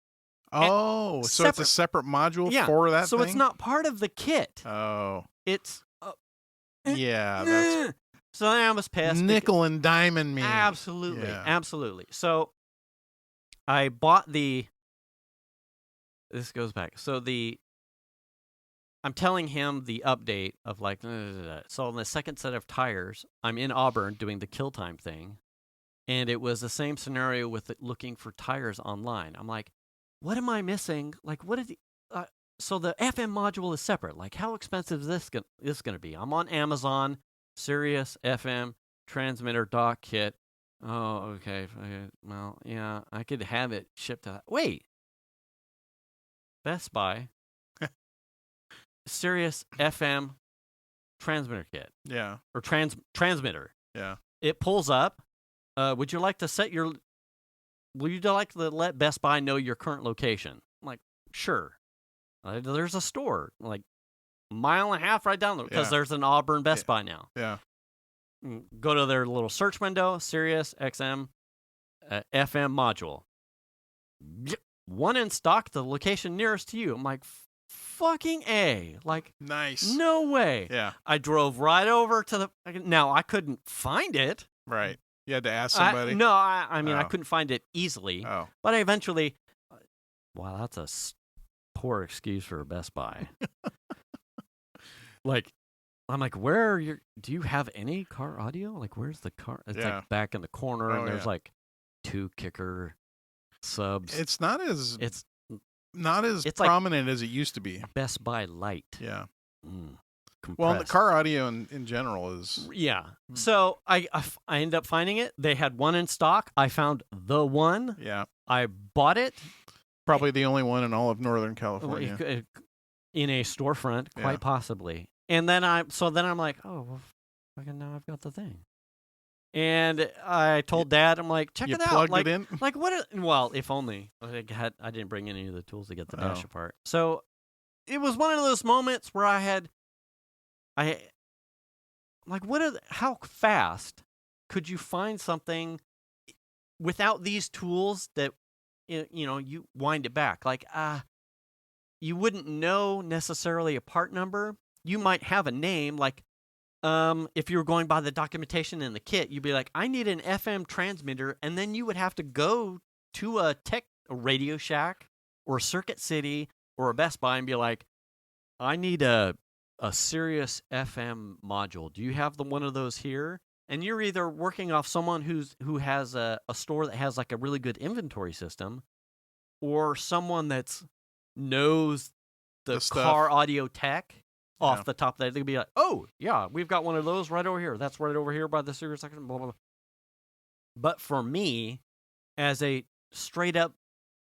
Oh, so it's a separate module for that so thing? it's not part of the kit. Oh. It's... yeah, that's... So I was pissed. Nickel and diamond me. Absolutely. Yeah. Absolutely. So I bought the... This goes back. So I'm telling him the update of like... So on the second set of tires, I'm in Auburn doing the kill time thing. And it was the same scenario with looking for tires online. I'm like, what am I missing? Like, what is so the FM module is separate. Like, how expensive is this going to be? I'm on Amazon, Sirius FM transmitter dock kit. Oh, okay. Well, yeah, I could have it shipped to... Wait. Best Buy. Sirius FM transmitter kit. Yeah. Or transmitter. Yeah. It pulls up. Would you like to let Best Buy know your current location? I'm like, sure. There's a store like a mile and a half right down there because there's an Auburn Best Buy now. Yeah. Go to their little search window, Sirius XM FM module. One in stock, the location nearest to you. I'm like, fucking A. Like, nice. No way. Yeah. I drove right over to the... Now, I couldn't find it. Right. You had to ask somebody? I mean, I couldn't find it easily. Oh. But I eventually... Wow, that's a poor excuse for a Best Buy. Like, I'm like, where are your... Do you have any car audio? Like, where's the car? It's like back in the corner, and there's like 2 kicker subs. It's not as... It's prominent as it used to be. Best Buy Lite. Yeah. Compressed. Well, the car audio in general is... Yeah. So I ended up finding it. They had one in stock. I found the one. Yeah. I bought it. Probably the only one in all of Northern California. In a storefront, quite possibly. And then I'm like, oh, well, fucking now I've got the thing. And I told Dad, I'm like, check it out. Plugged like, it in? Like, well, if only. I didn't bring any of the tools to get the dash apart. So it was one of those moments where how fast could you find something without these tools that, you wind it back? Like, you wouldn't know necessarily a part number. You might have a name, like, if you were going by the documentation in the kit, you'd be like, I need an FM transmitter, and then you would have to go to a Radio Shack or Circuit City or a Best Buy and be like, I need a Sirius FM module. Do you have one of those here? And you're either working off someone who has a store that has like a really good inventory system, or someone that knows the car audio tech off the top of that. They'd be like, oh, yeah, we've got one of those right over here. That's right over here by the Sirius section, blah, blah, blah. But for me, as a straight-up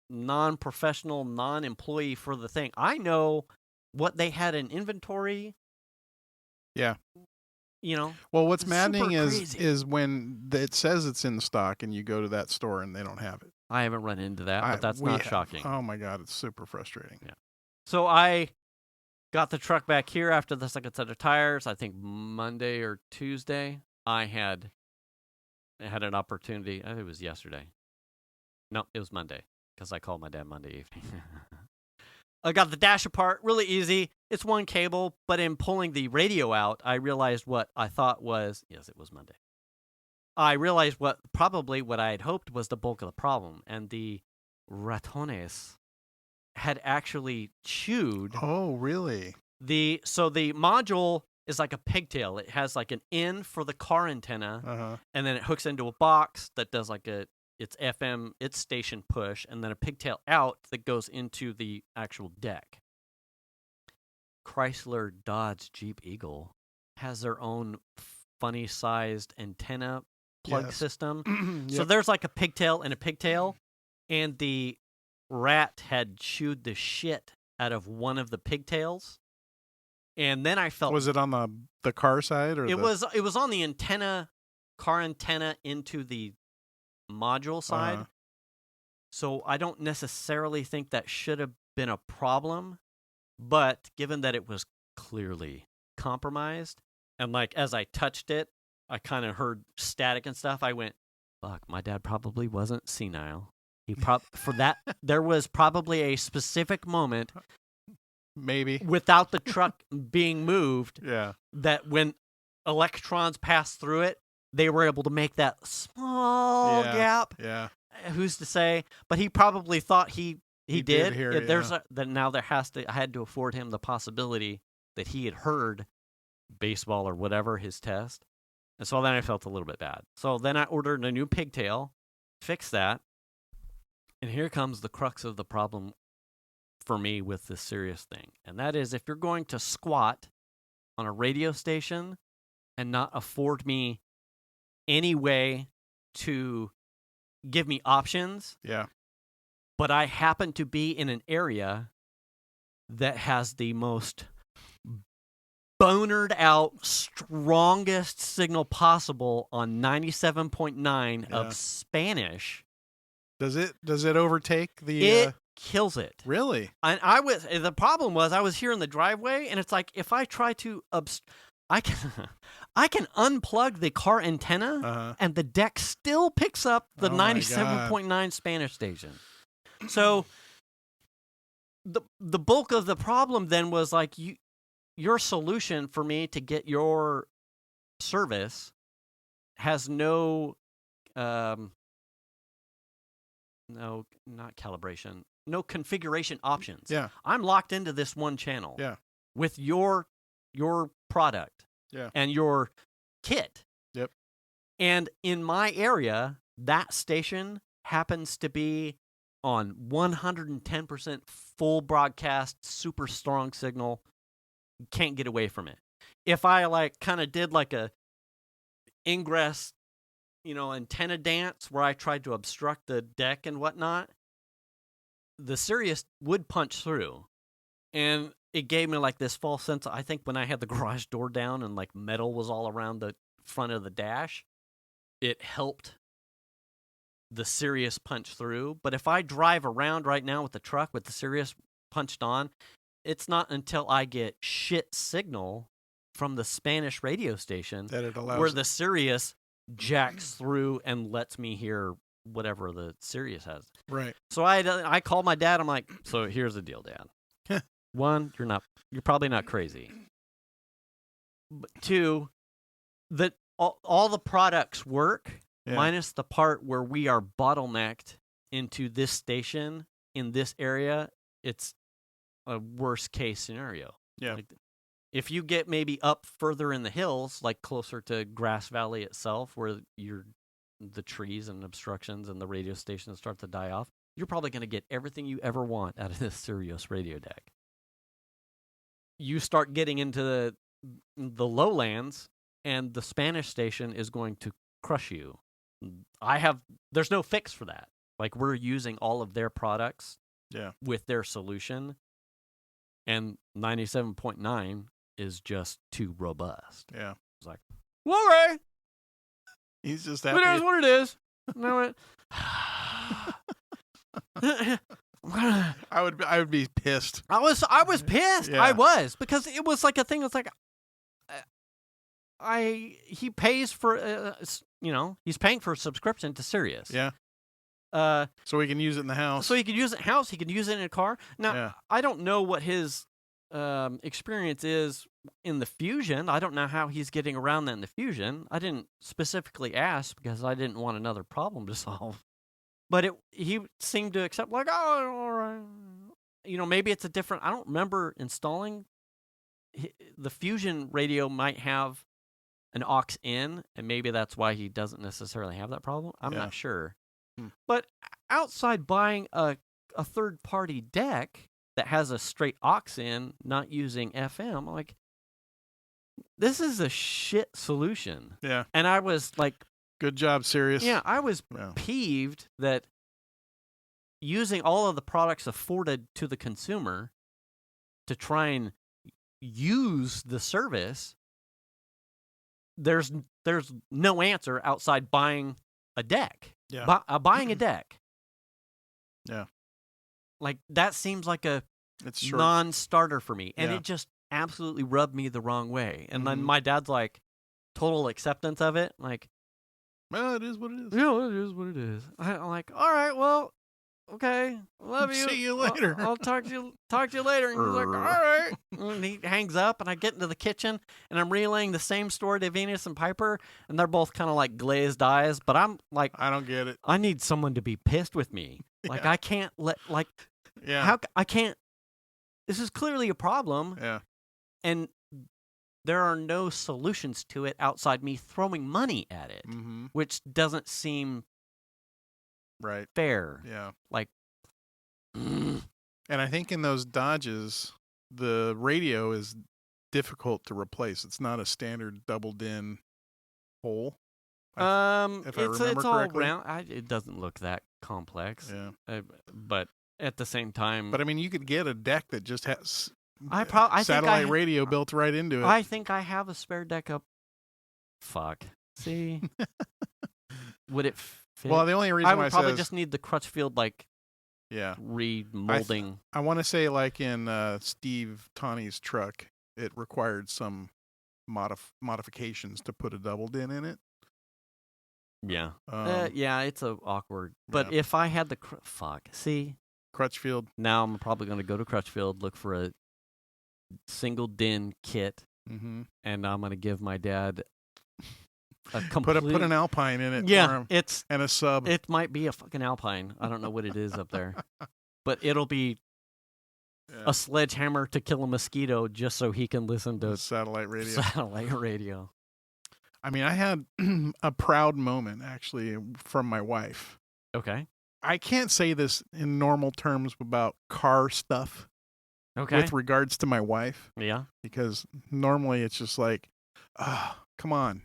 non-professional, non-employee for the thing, I know what they had in inventory. Yeah. Well, what's maddening is when it says it's in stock and you go to that store and they don't have it. I haven't run into that, but that's not shocking. Oh, my God. It's super frustrating. Yeah. So I got the truck back here after the second set of tires. I think Monday or Tuesday, I had an opportunity. I think it was yesterday. No, it was Monday because I called my dad Monday evening. I got the dash apart, really easy. It's one cable, but in pulling the radio out, I realized what I thought was, yes, it was Monday. I realized what I had hoped was the bulk of the problem, and the ratones had actually chewed. Oh, really? So the module is like a pigtail. It has like an in for the car antenna, and then it hooks into a box that does like its FM, its station push, and then a pigtail out that goes into the actual deck. Chrysler, Dodge, Jeep, Eagle has their own funny-sized antenna plug system. Yep. So there's like a pigtail and a pigtail, and the rat had chewed the shit out of one of the pigtails. And then I felt... Was it on the car side? Or it was on the antenna, car antenna into the module side. So I don't necessarily think that should have been a problem. But given that it was clearly compromised, and like as I touched it, I kind of heard static and stuff. I went, "Fuck, my dad probably wasn't senile. For that there was probably a specific moment, maybe without the truck being moved, that when electrons passed through it, they were able to make that small gap. Yeah, who's to say? But he probably thought he did. hear it, Now I had to afford him the possibility that he had heard baseball or whatever his test, and so then I felt a little bit bad. So then I ordered a new pigtail, fixed that, and here comes the crux of the problem for me with this serious thing, and that is if you're going to squat on a radio station and not afford me any way to give me options. Yeah. But I happen to be in an area that has the most bonered out, strongest signal possible on 97.9 of Spanish. Does it overtake the? It kills it. Really? And the problem was I was here in the driveway, and it's like if I try to I can unplug the car antenna, and the deck still picks up the 97.9 Spanish station. So the bulk of the problem then was like your solution for me to get your service has no not calibration, no configuration options. Yeah. I'm locked into this one channel. Yeah. With your product. Yeah. And your kit. Yep. And in my area, that station happens to be on 110% full broadcast, super strong signal. Can't get away from it. If I like kind of did like a ingress, antenna dance where I tried to obstruct the deck and whatnot, the Sirius would punch through. And it gave me like this false sense. I think when I had the garage door down and like metal was all around the front of the dash, it helped the Sirius punch through. But if I drive around right now with the truck with the Sirius punched on, it's not until I get shit signal from the Spanish radio station that it allows where the Sirius jacks through and lets me hear whatever the Sirius has. Right. So I called my dad. I'm like, so here's the deal, Dad. One, you're probably not crazy. But two, that all the products work, minus the part where we are bottlenecked into this station in this area. It's a worst case scenario. Yeah. Like, if you get maybe up further in the hills, like closer to Grass Valley itself, where the trees and obstructions and the radio stations start to die off, you're probably going to get everything you ever want out of this Sirius radio deck. You start getting into the lowlands, and the Spanish station is going to crush you. There's no fix for that. Like, we're using all of their products with their solution, and 97.9 is just too robust. Yeah. It's like, well, okay. He's just happy. It is what it is. No, I would be pissed. I was pissed. Yeah. I was, because it was like a thing that's like he pays for he's paying for a subscription to Sirius. Yeah. So he can use it in the house. So he can use it in the house. He can use it in a car. Now, I don't know what his experience is in the Fusion. I don't know how he's getting around that in the Fusion. I didn't specifically ask because I didn't want another problem to solve. But he seemed to accept, like, oh, all right. Maybe it's a different. I don't remember installing. The Fusion radio might have an aux in, and maybe that's why he doesn't necessarily have that problem. I'm not sure. But outside buying a third-party deck that has a straight aux in, not using FM, I'm like, this is a shit solution. Yeah. And I was like, good job, Sirius. Yeah, I was peeved that using all of the products afforded to the consumer to try and use the service, there's no answer outside buying a deck. Yeah. Buying a deck. Yeah. Like, that seems like a It's short. non-starter for me, and Yeah. it just absolutely rubbed me the wrong way. And then Mhm. my dad's like, total acceptance of it, like, Well, it is what it is. yeah, it is what it is. I'm like, all right, well, okay, love you. See you later. I'll talk to you later. And he's like, all right. And he hangs up, and I get into the kitchen, and I'm relaying the same story to Venus and Piper, and they're both kind of like glazed eyes. But I'm like, I don't get it. I need someone to be pissed with me. Like, Yeah. I can't let, like, Yeah. I can't. This is clearly a problem, Yeah. and there are no solutions to it outside me throwing money at it, Mm-hmm. which doesn't seem Right. fair. Yeah. Like, And I think in those Dodges, the radio is difficult to replace. It's not a standard double din hole. if I it's remember all correctly. round. It doesn't look that complex. Yeah. But at the same time, But I mean, you could get a deck that just has I think satellite radio built right into it. I think I have a spare deck up. Fuck. See, would it fit? Well, the only reason I why would probably says, just need the Crutchfield like yeah, remolding. I want to say like in Steve Tawny's truck, it required some modifications to put a double din in it. Yeah. Um, Yeah, it's a awkward. But yeah. if I had the fuck, see, Crutchfield. now I'm probably going to go to Crutchfield, look for a single din kit, Mm-hmm. and I'm going to give my dad a complete. Put an Alpine in it. Yeah, for him, it's and a sub. it might be a fucking Alpine. I don't know what it is up there, but it'll be Yeah. a sledgehammer to kill a mosquito just so he can listen to Satellite radio. satellite radio. I mean, I had a proud moment actually from my wife. Okay. I can't say this in normal terms about car stuff Okay. with regards to my wife, Yeah. because normally it's just like, come on,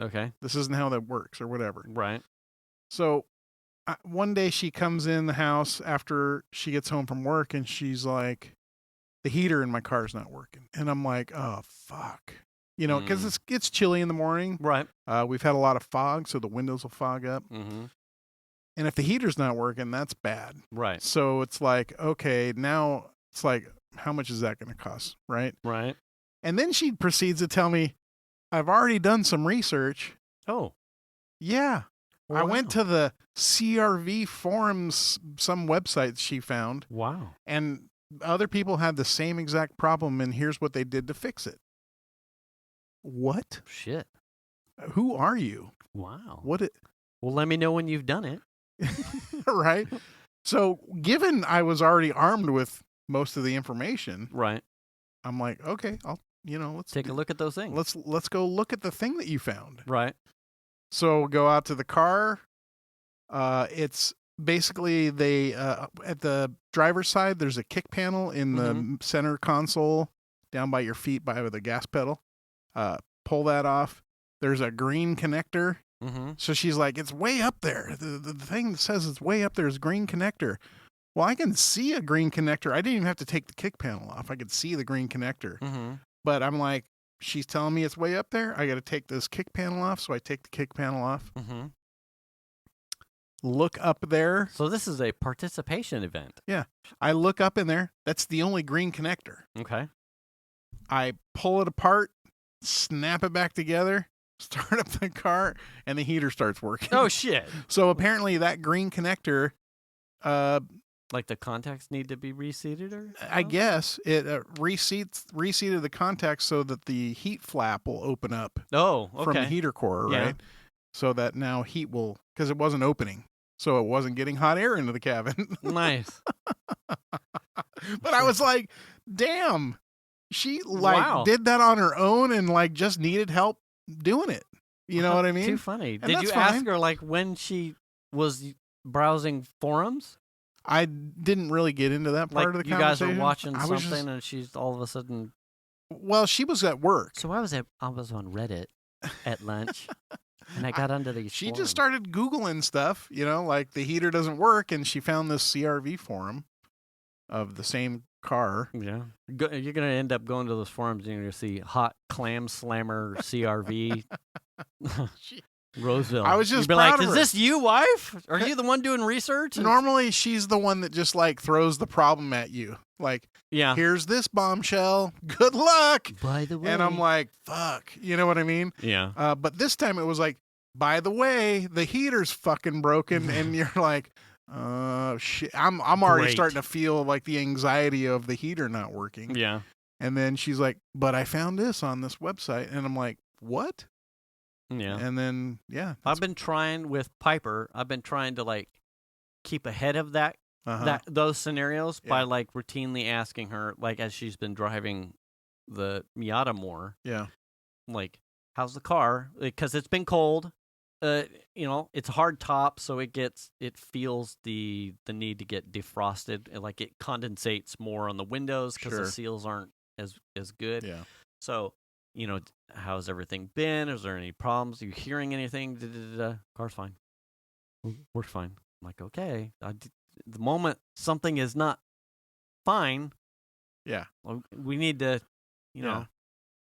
Okay. this isn't how that works or whatever. Right. So one day she comes in the house after she gets home from work and she's like, the heater in my car's not working. And I'm like, oh, fuck. Because it gets chilly in the morning. Right. We've had a lot of fog, so the windows will fog up. Mm-hmm. And if the heater's not working, that's bad. Right. So it's like, okay, now it's like, how much is that going to cost? Right. Right. And then she proceeds to tell me, I've already done some research. Oh. Yeah. I went Wow. to the CRV forums, some websites she found, Wow. and other people had the same exact problem, and here's what they did to fix it. What? Shit. Who are you? Wow. What? Well, let me know when you've done it. Right? So, given I was already armed with most of the information, Right. I'm like, okay, let's Take a look at those things. Let's go look at the thing that you found. Right. So go out to the car. It's basically they at the driver's side. There's a kick panel in the center console down by your feet by the gas pedal. Pull that off. There's a green connector. Mm-hmm. So she's like, it's way up there. The thing that says it's way up there is green connector. Well, I can see a green connector. I didn't even have to take the kick panel off. I could see the green connector. Mm-hmm. But I'm like, she's telling me it's way up there. I got to take this kick panel off. So I take the kick panel off. Mm-hmm. Look up there. So this is a participation event. Yeah. I look up in there. That's the only green connector. Okay. I pull it apart, snap it back together, start up the car, and the heater starts working. Oh, shit. So apparently that green connector, Like the contacts need to be reseated or I something? guess it reseated the contacts so that the heat flap will open up Oh, okay. from the heater core, Yeah. right? So that now heat will, because it wasn't opening. So it wasn't getting hot air into the cabin. Nice. But I was like, damn, she Wow. did that on her own and just needed help doing it. You know what I mean? Too funny. And Did that's you ask fine. her when she was browsing forums? I didn't really get into that part of the You guys conversation. were watching I was something and she's all of a sudden. Well, she was at work. So I was on Reddit at lunch and I got onto these. She forums. just started Googling stuff, like the heater doesn't work, and she found this CRV forum of the same car. Yeah. You're going to end up going to those forums and you're going to see hot clam slammer CRV. Roseville. I was just You'd be proud like, of is her. this you, wife? Are you the one doing research? Normally, she's the one that just like throws the problem at you. Like, yeah. Here's this bombshell. Good luck. By the way. And I'm like, fuck. You know what I mean? Yeah. But this time it was like, by the way, the heater's fucking broken. And you're like, shit. I'm already Great. starting to feel like the anxiety of the heater not working. Yeah. And then she's like, but I found this on this website. And I'm like, what? Yeah. And then, yeah. I've been trying with Piper. I've been trying to like keep ahead of those scenarios by like routinely asking her, like as she's been driving the Miata more. Yeah. Like, how's the car? Because it's been cold. It's a hard top, so it feels the need to get defrosted. Like it condensates more on the windows because the seals aren't as good. Yeah. So, how's everything been? Is there any problems? Are you hearing anything? Car's fine. Works fine. I'm like, okay. The moment something is not fine, we need to, I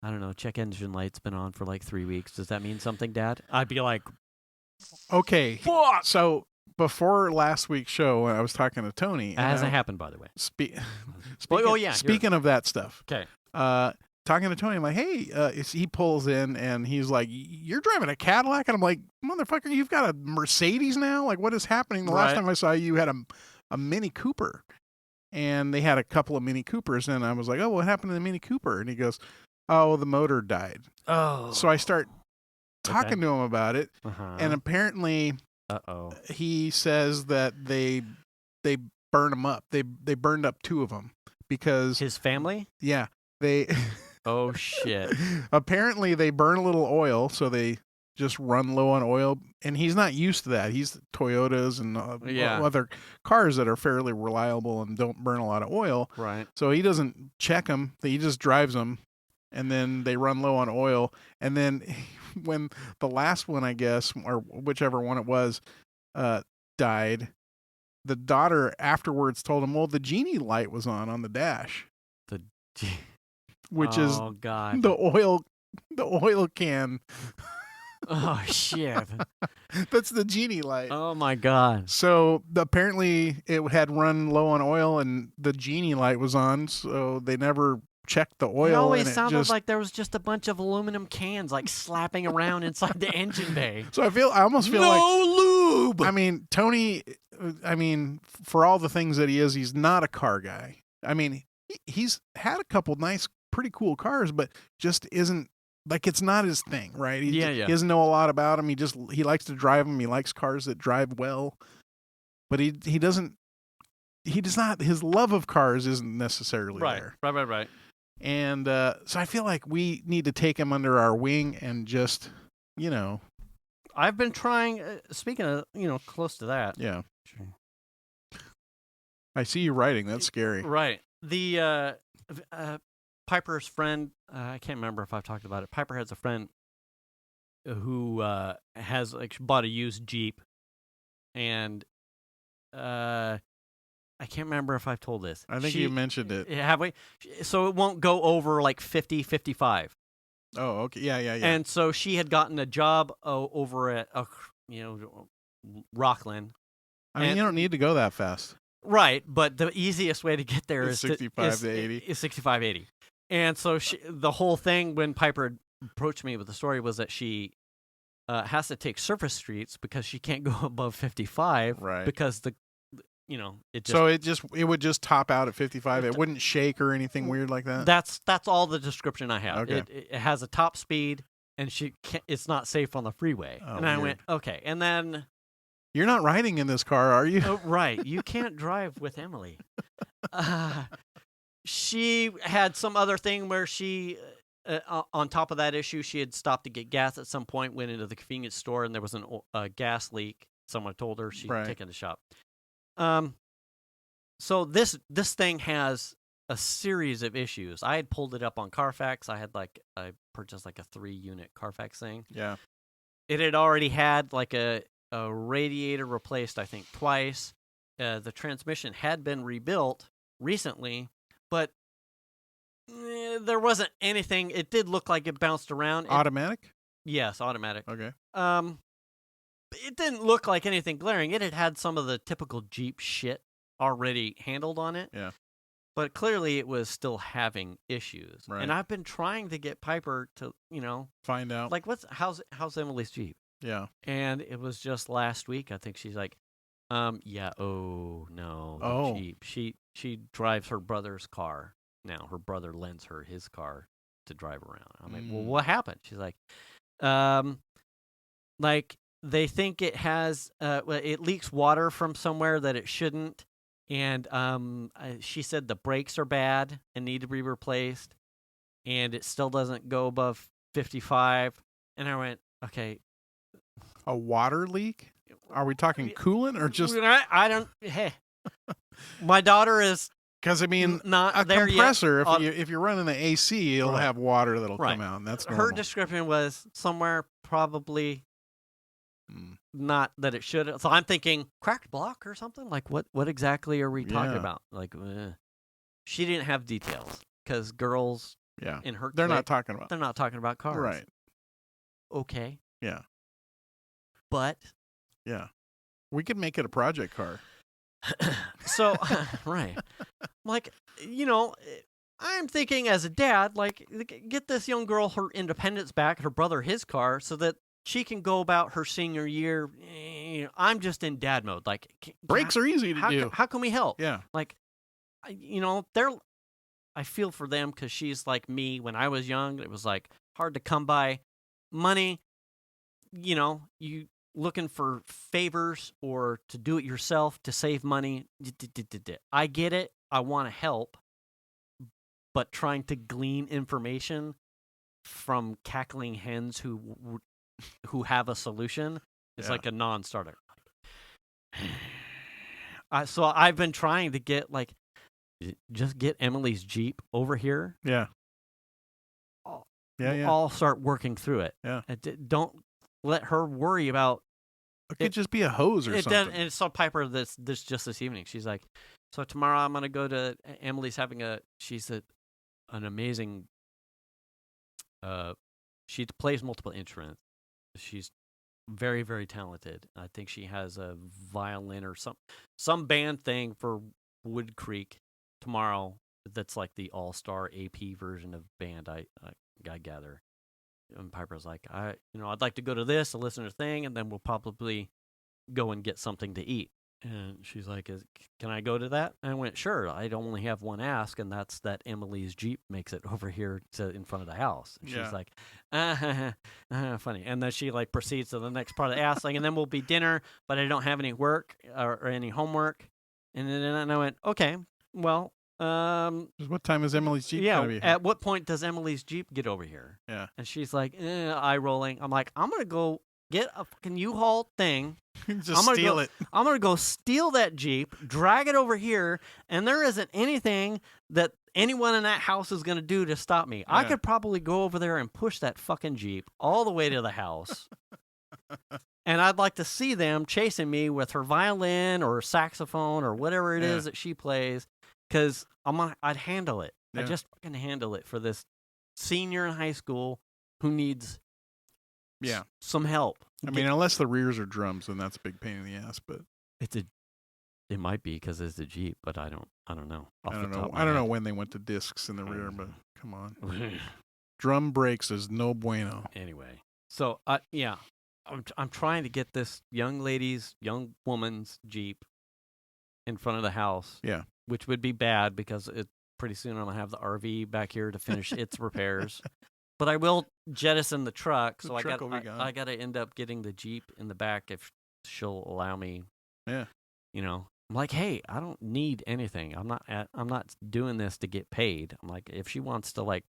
don't know, check engine light's been on for like 3 weeks. Does that mean something, Dad? I'd be like, okay. Fuck! So before last week's show, I was talking to Tony. It hasn't happened, by the way. Speaking of that stuff. Okay. Talking to Tony, I'm like, hey, he pulls in and he's like, you're driving a Cadillac? And I'm like, motherfucker, you've got a Mercedes now? Like, what is happening? The last time I saw you had a Mini Cooper. And they had a couple of Mini Coopers. And I was like, oh, what happened to the Mini Cooper? And he goes, oh, the motor died. Oh. So I start talking to him about it. And apparently he says that they burn them up. They burned up 2 of them because his family? Yeah. They oh shit. Apparently they burn a little oil, so they just run low on oil, and he's not used to that. He's Toyotas and other cars that are fairly reliable and don't burn a lot of oil. Right. So he doesn't check them. He just drives them, and then they run low on oil. And then when the last one, I guess, or whichever one it was, died, the daughter afterwards told him, well, the genie light was on the dash. Which is God. the oil can. Oh shit. That's the genie light. Oh my God. So apparently it had run low on oil and the genie light was on, so they never checked the oil. It always sounded like there was just a bunch of aluminum cans like slapping around inside the engine bay. So I almost feel like no lube. I mean, Tony, for all the things that he is, he's not a car guy. I mean, he's had a couple nice, pretty cool cars, but just isn't like, it's not his thing, right? He doesn't know a lot about them. He likes to drive them. He likes cars that drive well, but he does not, his love of cars isn't necessarily there. Right. And so I feel like we need to take him under our wing and just, I've been trying, speaking of, close to that. Yeah. I see you writing. That's scary. Right. The Piper's friend, I can't remember if I've talked about it. Piper has a friend who has bought a used Jeep, and I can't remember if I've told this. I think you mentioned it. Have we? So it won't go over like 50, 55. Oh, okay. Yeah. And so she had gotten a job over at Rockland. I mean, you don't need to go that fast. Right, but the easiest way to get there is 65 to 80. Is 65, 80. And so the whole thing when Piper approached me with the story was that she has to take surface streets because she can't go above 55. Right. Because it would just top out at 55. It wouldn't shake or anything weird like that. That's all the description I have. Okay. It has a top speed, and it's not safe on the freeway. Oh, and I went, okay. And then you're not riding in this car, are you? Oh, right. You can't drive with Emily. She had some other thing where she, on top of that issue, she had stopped to get gas at some point, went into the convenience store, and there was a gas leak. Someone told her she'd taken the shop. So this thing has a series of issues. I had pulled it up on Carfax. I purchased like a 3-unit Carfax thing. Yeah. It had already had like a radiator replaced, I think, twice. The transmission had been rebuilt recently, but there wasn't anything. It did look like it bounced around. Automatic? Yes, automatic. Okay. it didn't look like anything glaring. It had some of the typical Jeep shit already handled on it. Yeah. But clearly it was still having issues. Right. And I've been trying to get Piper to, find out. like, how's Emily's Jeep? Yeah. And it was just last week. I think she's like, yeah, oh no, the Oh. Jeep. She drives her brother's car now. Her brother lends her his car to drive around. I'm like, well, what happened? She's like, like they think it has, it leaks water from somewhere that it shouldn't, and she said the brakes are bad and need to be replaced, and it still doesn't go above 55. And I went, okay. A water leak? Are we talking coolant or just? I don't. Hey, my daughter is. Because I mean, not a there compressor. yet. If you're running the AC, it'll have water that'll come out, and that's normal. Her description was somewhere probably not that it should. So I'm thinking cracked block or something. Like what exactly are we talking about? Like she didn't have details because girls in her they're clique, not talking about. They're not talking about cars. Right. Okay. Yeah. But. Yeah. We could make it a project car. So, right. Like, I'm thinking as a dad, like, get this young girl her independence back, her brother his car, so that she can go about her senior year. I'm just in dad mode. Like, brakes are easy to do. How can we help? Yeah. Like, I feel for them because she's like me when I was young. It was like hard to come by money. You looking for favors or to do it yourself to save money. I get it. I want to help. But trying to glean information from cackling hens who have a solution is like a non-starter. So I've been trying to get just get Emily's Jeep over here. Yeah. I'll start working through it. Yeah. Don't let her worry about. It could just be a hose or something. And so Piper this evening. She's like, so tomorrow I'm gonna go to Emily's having she's an amazing. She plays multiple instruments. She's very, very talented. I think she has a violin or some band thing for Wood Creek tomorrow. That's like the all-star AP version of band. I gather. And Piper's like, I'd like to go to this, a listener thing, and then we'll probably go and get something to eat. And she's like, can I go to that? And I went, sure. I'd only have one ask, and that's that Emily's Jeep makes it over here in front of the house. And she's like, funny. And then she proceeds to the next part of the ask, and then we'll be dinner, but I don't have any work or any homework. And then I went, okay, well. What time is Emily's Jeep gonna be here? At what point does Emily's Jeep get over here? Yeah. And she's like, eye rolling. I'm like, I'm gonna go get a fucking U-Haul thing. Just steal it. I'm gonna go steal that Jeep, drag it over here, and there isn't anything that anyone in that house is gonna do to stop me. Yeah. I could probably go over there and push that fucking Jeep all the way to the house. And I'd like to see them chasing me with her violin or saxophone or whatever it is that she plays. Because I'd handle it. Yeah. I just fucking handle it for this senior in high school who needs some help. I mean, unless the rears are drums, then that's a big pain in the ass. But it might be because it's a Jeep, but I don't know. I don't know when they went to discs in the rear, but come on, drum brakes is no bueno. Anyway, so I'm trying to get this young woman's Jeep in front of the house. Yeah. Which would be bad because pretty soon I'm going to have the RV back here to finish its repairs. But I will jettison the truck, so I got to end up getting the Jeep in the back if she'll allow me. Yeah. I'm like, hey, I don't need anything. I'm not doing this to get paid. I'm like, if she wants to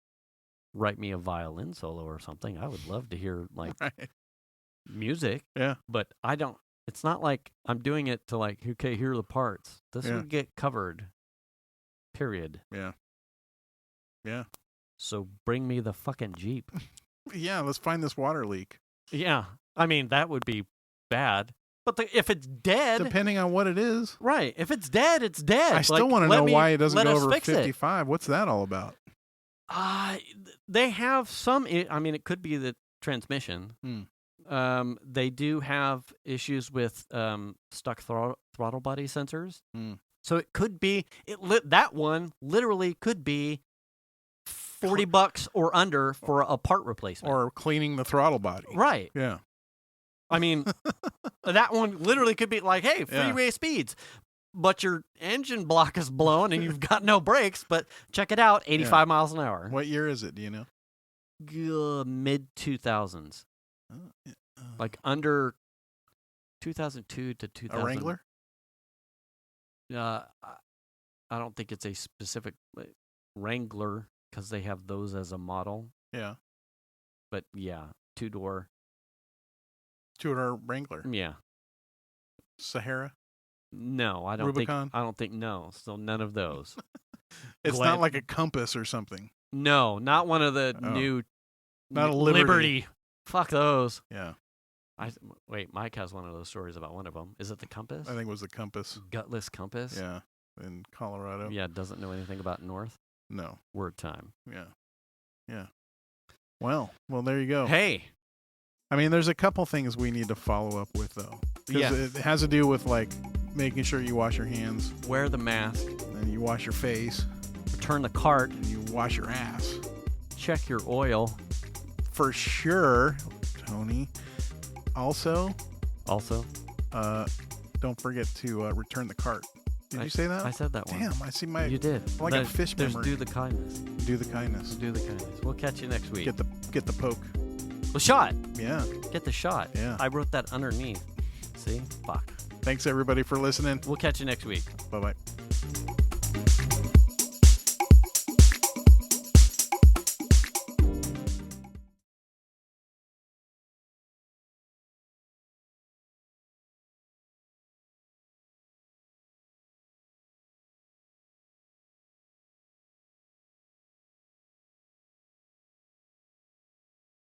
write me a violin solo or something, I would love to hear music. Yeah. But I don't. It's not like I'm doing it to okay, here are the parts. This would get covered. Period. Yeah. Yeah. So bring me the fucking Jeep. Yeah, let's find this water leak. Yeah. I mean, that would be bad. But if it's dead. Depending on what it is. Right. If it's dead, it's dead. I still want to know why it doesn't go over 55. What's that all about? They have some. I mean, it could be the transmission. They do have issues with stuck throttle body sensors. So it could be that one literally could be $40 or under for a part replacement or cleaning the throttle body. Right. Yeah. I mean, that one literally could be like, hey, freeway speeds, but your engine block is blown and you've got no brakes. But check it out, 85 miles an hour. What year is it? Do you know? Mid 2000s, like under 2002 to 2000. A Wrangler? I don't think it's a specific Wrangler because they have those as a model. Yeah. But yeah, two-door Wrangler. Yeah. Sahara? No, I don't Rubicon? think. I don't think. No, so none of those. It's not like a Compass or something. No, not one of the new. Not a Liberty. Fuck those. Yeah. Wait, Mike has one of those stories about one of them. Is it the Compass? I think it was the Compass. Gutless Compass? Yeah, in Colorado. Yeah, doesn't know anything about North? No. Word time. Yeah. Yeah. Well, there you go. Hey. I mean, there's a couple things we need to follow up with, though. Because it has to do with, like, making sure you wash your hands. Wear the mask. And you wash your face. Return the cart. And you wash your ass. Check your oil. For sure, Tony. Also, don't forget to return the cart. Did you say that? I said that one. Damn, I see my. You did. I'm like a fish memory. Do the kindness. Do the kindness. Do the kindness. We'll catch you next week. Get the poke. The shot. Yeah. Get the shot. Yeah. I wrote that underneath. See? Fuck. Thanks everybody for listening. We'll catch you next week. Bye-bye.